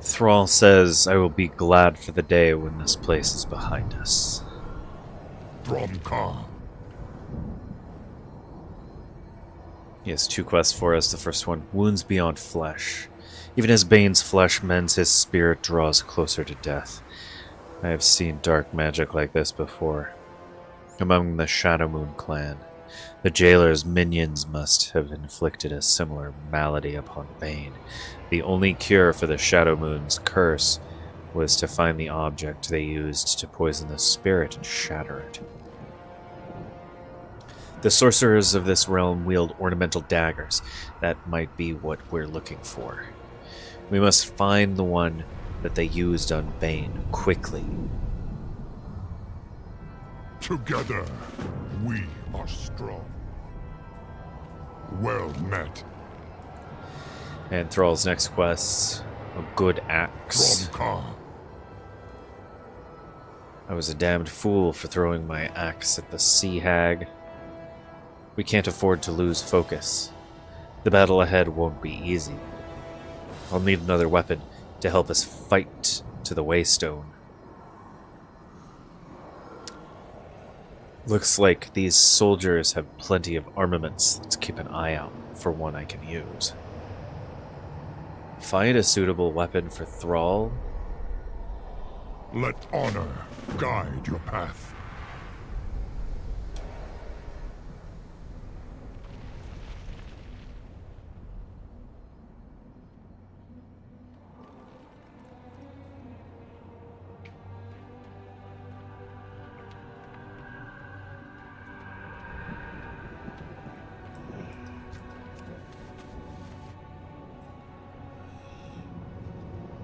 [SPEAKER 1] Thrall says, I will be glad for the day when this place is behind us.
[SPEAKER 12] Thromkar.
[SPEAKER 1] He has 2 quests for us. The first one, Wounds Beyond Flesh. Even as Bane's flesh mends, his spirit draws closer to death. I have seen dark magic like this before. Among the Shadowmoon clan, the jailer's minions must have inflicted a similar malady upon Bane. The only cure for the Shadowmoon's curse was to find the object they used to poison the spirit and shatter it. The sorcerers of this realm wield ornamental daggers. That might be what we're looking for. We must find the one that they used on Bane quickly.
[SPEAKER 12] Together, we are strong. Well met.
[SPEAKER 1] And Thrall's next quest, a good axe.
[SPEAKER 12] Thromkar.
[SPEAKER 1] I was a damned fool for throwing my axe at the sea hag. We can't afford to lose focus. The battle ahead won't be easy. I'll need another weapon to help us fight to the Waystone. Looks like these soldiers have plenty of armaments. Let's keep an eye out for one I can use. Find a suitable weapon for Thrall.
[SPEAKER 12] Let honor guide your path.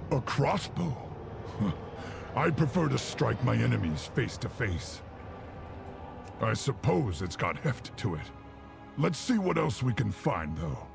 [SPEAKER 12] A crossbow? I prefer to strike my enemies face to face. I suppose it's got heft to it. Let's see what else we can find, though.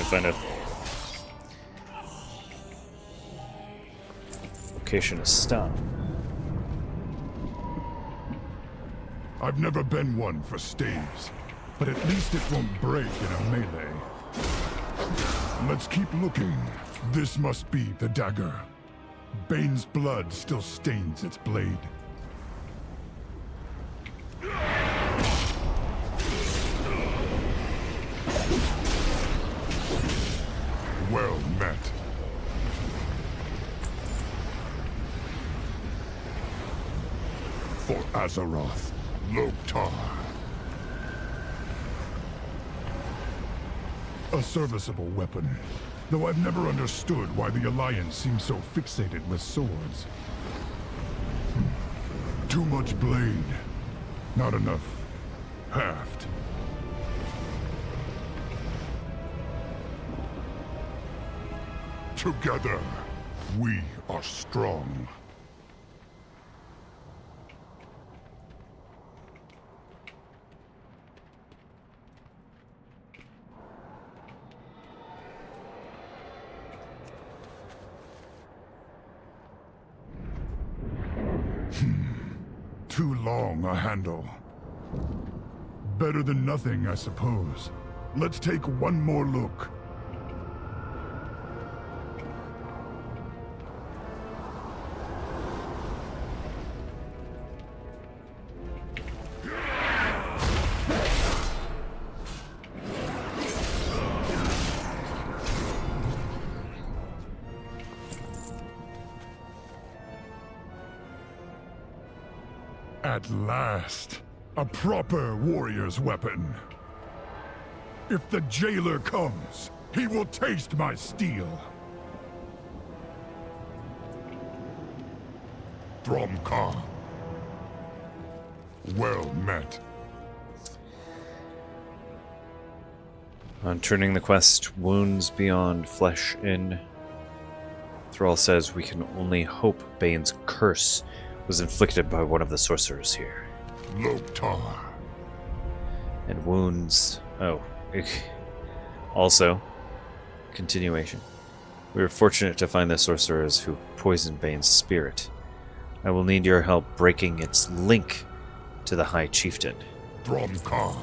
[SPEAKER 1] Find a location to stop.
[SPEAKER 12] I've never been one for staves, but at least it won't break in a melee. Let's keep looking. This must be the dagger. Bane's blood still stains its blade. Well met. For Azeroth, Loktar. A serviceable weapon, though I've never understood why the Alliance seems so fixated with swords. Too much blade, not enough haft. Together, we are strong. Too long a handle. Better than nothing, I suppose. Let's take one more look. At last, a proper warrior's weapon. If the jailer comes, he will taste my steel. Thromkar. Well met.
[SPEAKER 1] On turning the quest, Wounds Beyond Flesh in, Thrall says we can only hope Bane's curse was inflicted by one of the sorcerers here.
[SPEAKER 12] Loktar.
[SPEAKER 1] And wounds... Oh. Also, continuation. We were fortunate to find the sorcerers who poisoned Bane's spirit. I will need your help breaking its link to the High Chieftain.
[SPEAKER 12] Thromkar.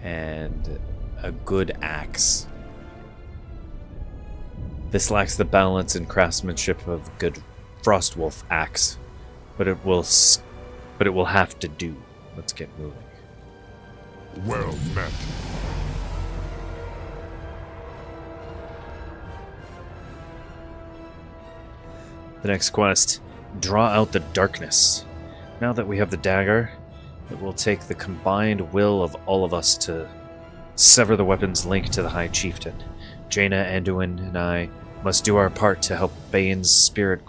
[SPEAKER 1] And a good axe. This lacks the balance and craftsmanship of a good Frostwolf axe, but it will have to do. Let's get moving.
[SPEAKER 12] Well met.
[SPEAKER 1] The next quest, Draw Out the Darkness. Now that we have the dagger, It will take the combined will of all of us to sever the weapon's link to the High Chieftain. Jaina, Anduin, and I must do our part to help Bane's spirit...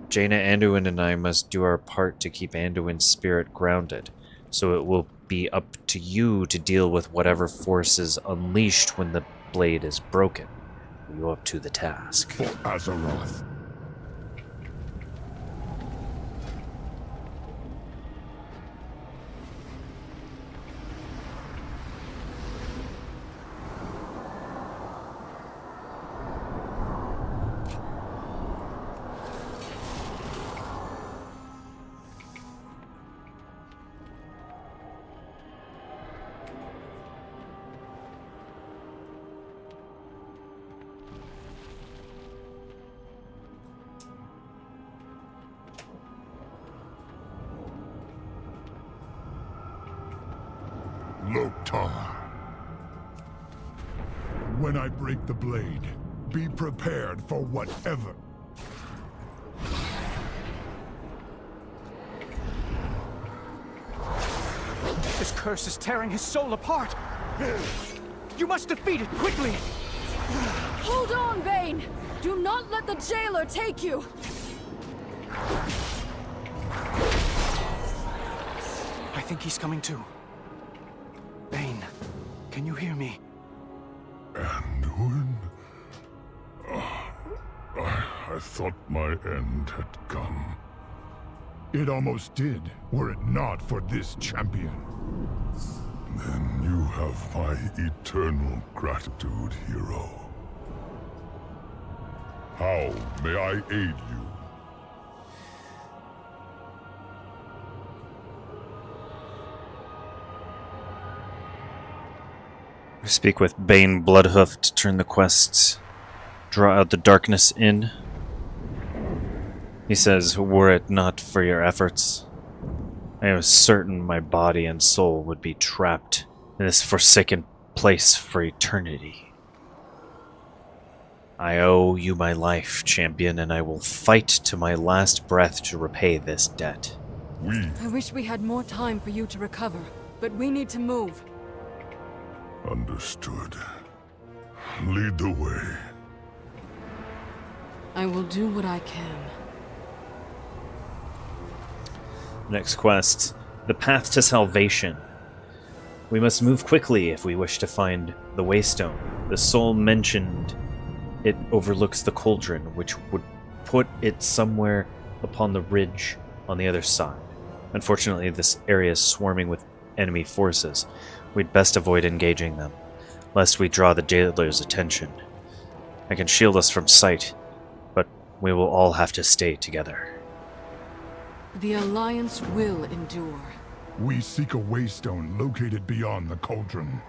[SPEAKER 1] Jaina, Anduin, and I must do our part to keep Anduin's spirit grounded, so it will be up to you to deal with whatever force is unleashed when the blade is broken. You're up to the task.
[SPEAKER 12] For Azeroth. Loktar. When I break the blade, be prepared for whatever.
[SPEAKER 13] This curse is tearing his soul apart. You must defeat it quickly.
[SPEAKER 11] Hold on, Bane! Do not let the jailer take you!
[SPEAKER 13] I think he's coming too. Bane, can you hear me?
[SPEAKER 12] Anduin? I thought my end had come. It almost did, were it not for this champion. Then you have my eternal gratitude, hero. How may I aid you?
[SPEAKER 1] We speak with Bane Bloodhoof to turn the quests, draw out the darkness in. He says, were it not for your efforts, I am certain my body and soul would be trapped in this forsaken place for eternity. I owe you my life, champion, and I will fight to my last breath to repay this debt.
[SPEAKER 11] I wish we had more time for you to recover, but we need to move.
[SPEAKER 12] Understood. Lead the way.
[SPEAKER 11] I will do what I can.
[SPEAKER 1] Next quest, the path to salvation. We must move quickly if we wish to find the Waystone. The soul mentioned it overlooks the cauldron, which would put it somewhere upon the ridge on the other side. Unfortunately, this area is swarming with enemy forces. We'd best avoid engaging them, lest we draw the jailer's attention. I can shield us from sight, but we will all have to stay together.
[SPEAKER 11] The Alliance will endure.
[SPEAKER 12] We seek a waystone located beyond the cauldron.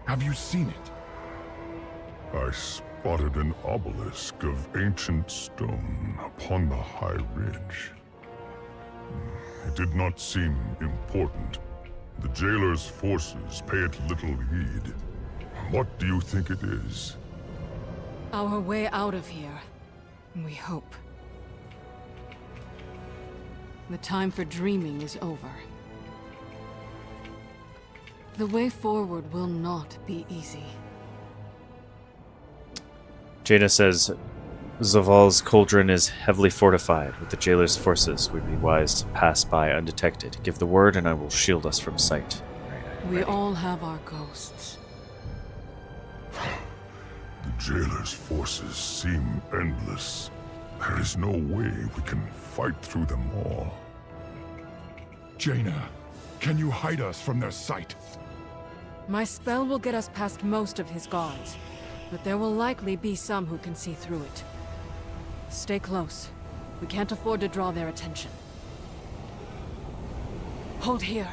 [SPEAKER 12] Have you seen it? I spotted an obelisk of ancient stone upon the high ridge. It did not seem important. The jailer's forces pay it little heed. What do you think it is?
[SPEAKER 11] Our way out of here, we hope. The time for dreaming is over. The way forward will not be easy.
[SPEAKER 1] Jaina says, Zaval's cauldron is heavily fortified. With the jailer's forces, we'd be wise to pass by undetected. Give the word and I will shield us from sight.
[SPEAKER 11] We all have our ghosts.
[SPEAKER 12] The jailer's forces seem endless. There is no way we can fight through them all. Jaina, can you hide us from their sight?
[SPEAKER 11] My spell will get us past most of his guards, but there will likely be some who can see through it. Stay close. We can't afford to draw their attention. Hold here.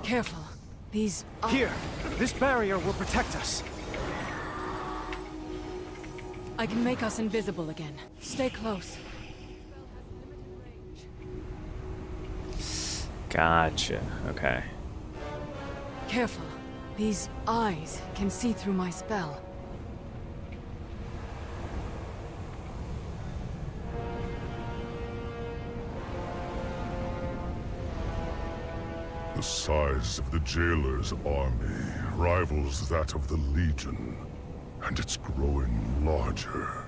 [SPEAKER 11] Careful. These...
[SPEAKER 13] Here! This barrier will protect us.
[SPEAKER 11] I can make us invisible again. Stay close.
[SPEAKER 1] Gotcha. Okay.
[SPEAKER 11] Careful. These eyes can see through my spell.
[SPEAKER 12] The size of the Jailer's army rivals that of the Legion, and it's growing larger.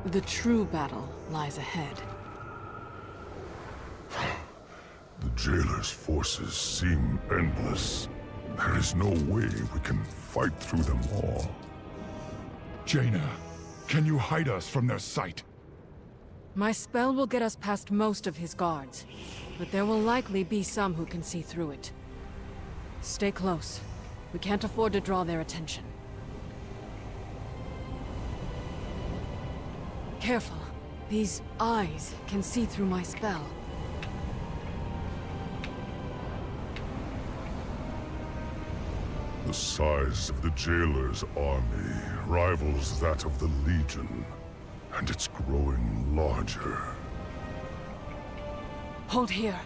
[SPEAKER 11] The true battle lies ahead.
[SPEAKER 12] The Jailer's forces seem endless. There is no way we can fight through them all. Jaina, can you hide us from their sight?
[SPEAKER 11] My spell will get us past most of his guards, but there will likely be some who can see through it. Stay close. We can't afford to draw their attention. Careful. These eyes can see through my spell.
[SPEAKER 12] The size of the Jailer's army rivals that of the Legion, and it's growing larger.
[SPEAKER 11] Hold here.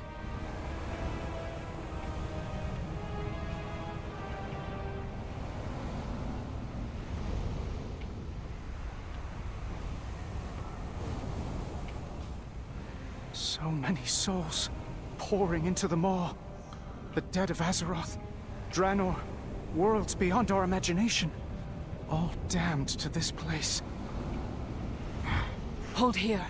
[SPEAKER 13] So many souls pouring into the maw. The dead of Azeroth, Draenor, worlds beyond our imagination. All damned to this place.
[SPEAKER 11] Hold here.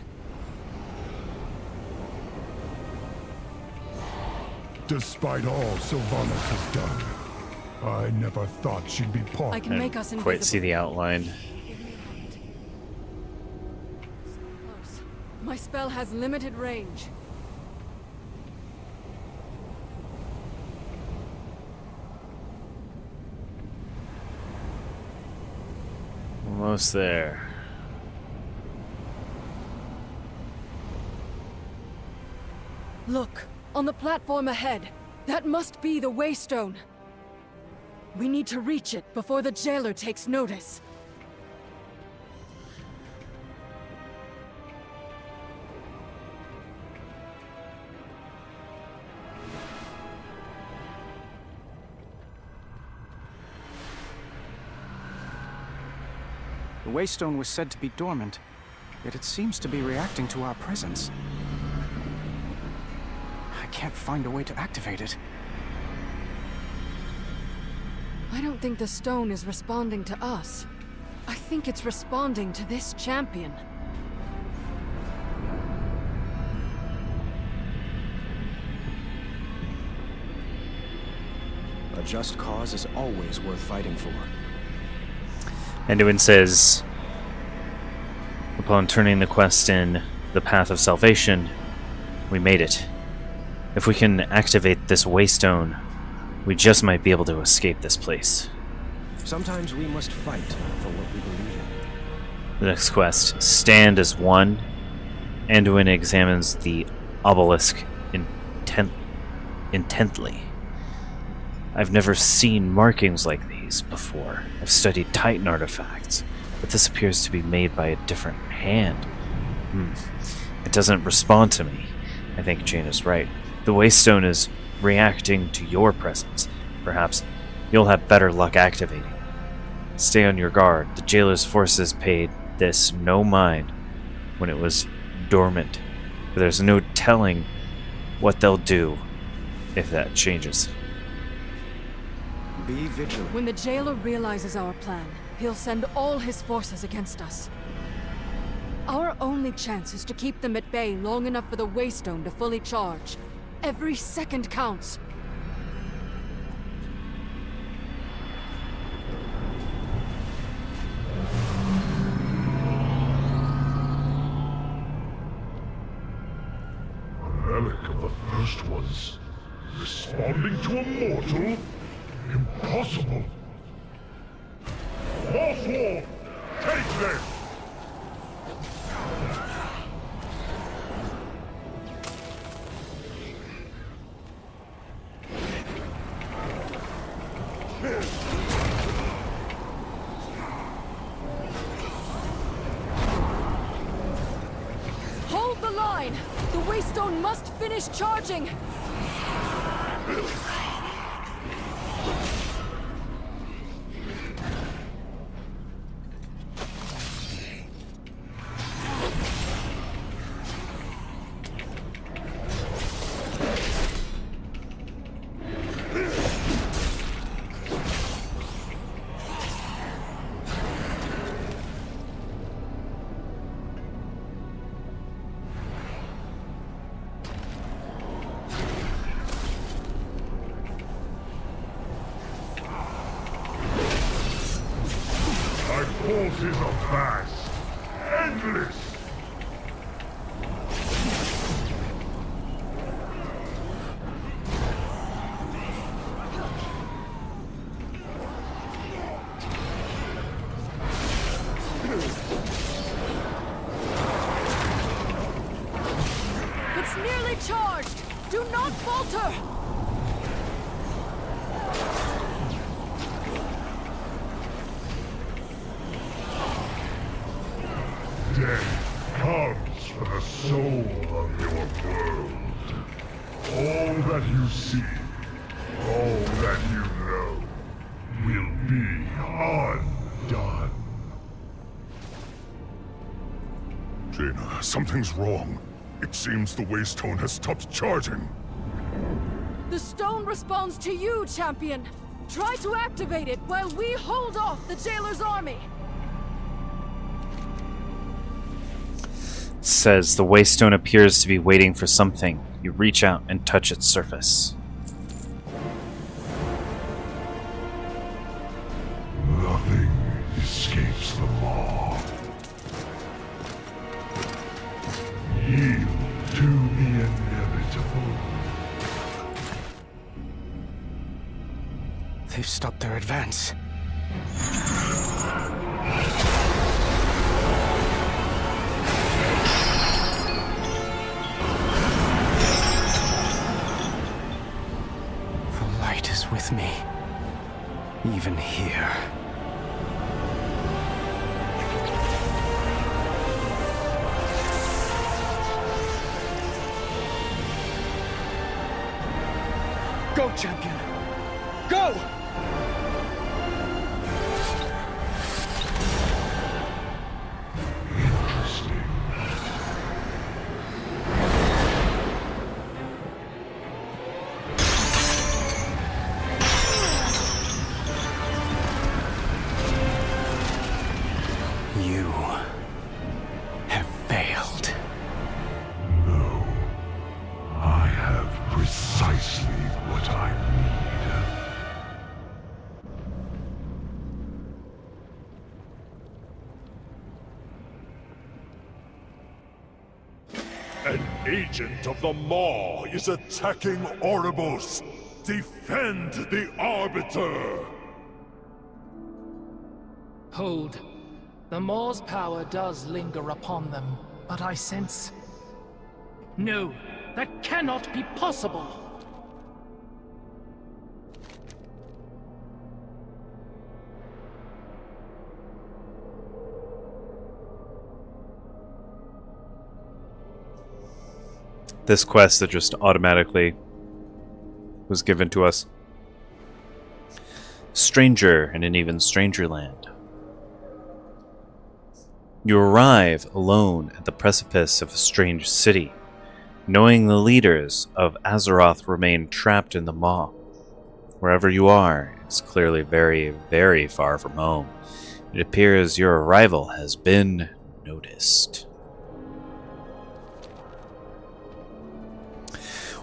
[SPEAKER 12] Despite all Sylvanas has done, I never thought she'd be part.
[SPEAKER 11] I can make us invisible.
[SPEAKER 1] Quite see the outline.
[SPEAKER 11] My spell has limited range.
[SPEAKER 1] Almost there.
[SPEAKER 11] Look, on the platform ahead. That must be the Waystone. We need to reach it before the Jailer takes notice.
[SPEAKER 13] The Waystone was said to be dormant, yet it seems to be reacting to our presence. I can't find a way to activate it.
[SPEAKER 11] I don't think the stone is responding to us. I think it's responding to this champion.
[SPEAKER 15] A just cause is always worth fighting for.
[SPEAKER 1] Anduin says, upon turning the quest in the path of salvation, we made it. If we can activate this Waystone, we just might be able to escape this place.
[SPEAKER 15] Sometimes we must fight for what we believe in.
[SPEAKER 1] The next quest, Stand as One. Anduin examines the obelisk intently. I've never seen markings like these before. I've studied Titan artifacts, but this appears to be made by a different hand. It doesn't respond to me. I think Jane is right. The Waystone is reacting to your presence. Perhaps you'll have better luck activating. Stay on your guard. The Jailer's forces paid this no mind when it was dormant. But there's no telling what they'll do if that changes.
[SPEAKER 15] Be vigilant.
[SPEAKER 11] When the jailer realizes our plan, he'll send all his forces against us. Our only chance is to keep them at bay long enough for the Waystone to fully charge. Every second counts.
[SPEAKER 12] Relic of the first ones. Responding to a mortal? Impossible. More swarm! Take them!
[SPEAKER 11] Hold the line! The Waystone must finish charging!
[SPEAKER 12] Forces are vast, endless.
[SPEAKER 11] It's nearly charged! Do not falter!
[SPEAKER 12] Death comes for the soul of your world. All that you see, all that you know, will be undone.
[SPEAKER 16] Jaina, something's wrong. It seems the Waystone has stopped charging.
[SPEAKER 11] The stone responds to you, champion! Try to activate it while we hold off the jailer's army!
[SPEAKER 1] It says the Waystone appears to be waiting for something. You reach out and touch its surface.
[SPEAKER 12] Nothing escapes the law. Yield to the inevitable.
[SPEAKER 13] They've stopped their advance. The light is with me, even here. Go, champion! Go! You have failed.
[SPEAKER 12] No. I have precisely what I
[SPEAKER 16] need. An agent of the Maw is attacking Oribos. Defend the Arbiter!
[SPEAKER 17] Hold. The Maw's power does linger upon them, but I sense... No, that cannot be possible!
[SPEAKER 1] This quest that just automatically was given to us. Stranger in an even stranger land. You arrive alone at the precipice of a strange city, knowing the leaders of Azeroth remain trapped in the Maw. Wherever you are, it's clearly very, very far from home. It appears your arrival has been noticed.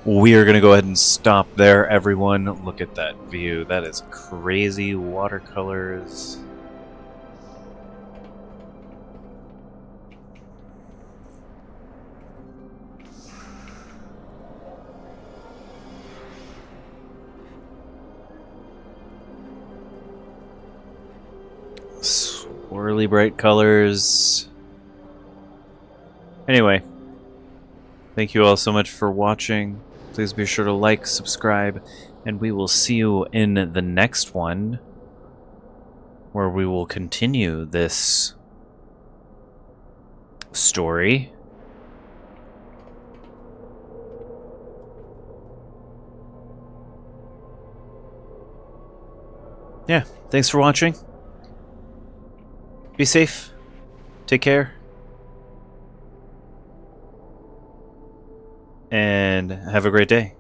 [SPEAKER 1] We are going to go ahead and stop there, everyone. Look at that view. That is crazy watercolors. Swirly bright colors. Anyway, thank you all so much for watching. Please be sure to like, subscribe, and we will see you in the next one, where we will continue this story. Yeah, thanks for watching. Be safe. Take care. And have a great day.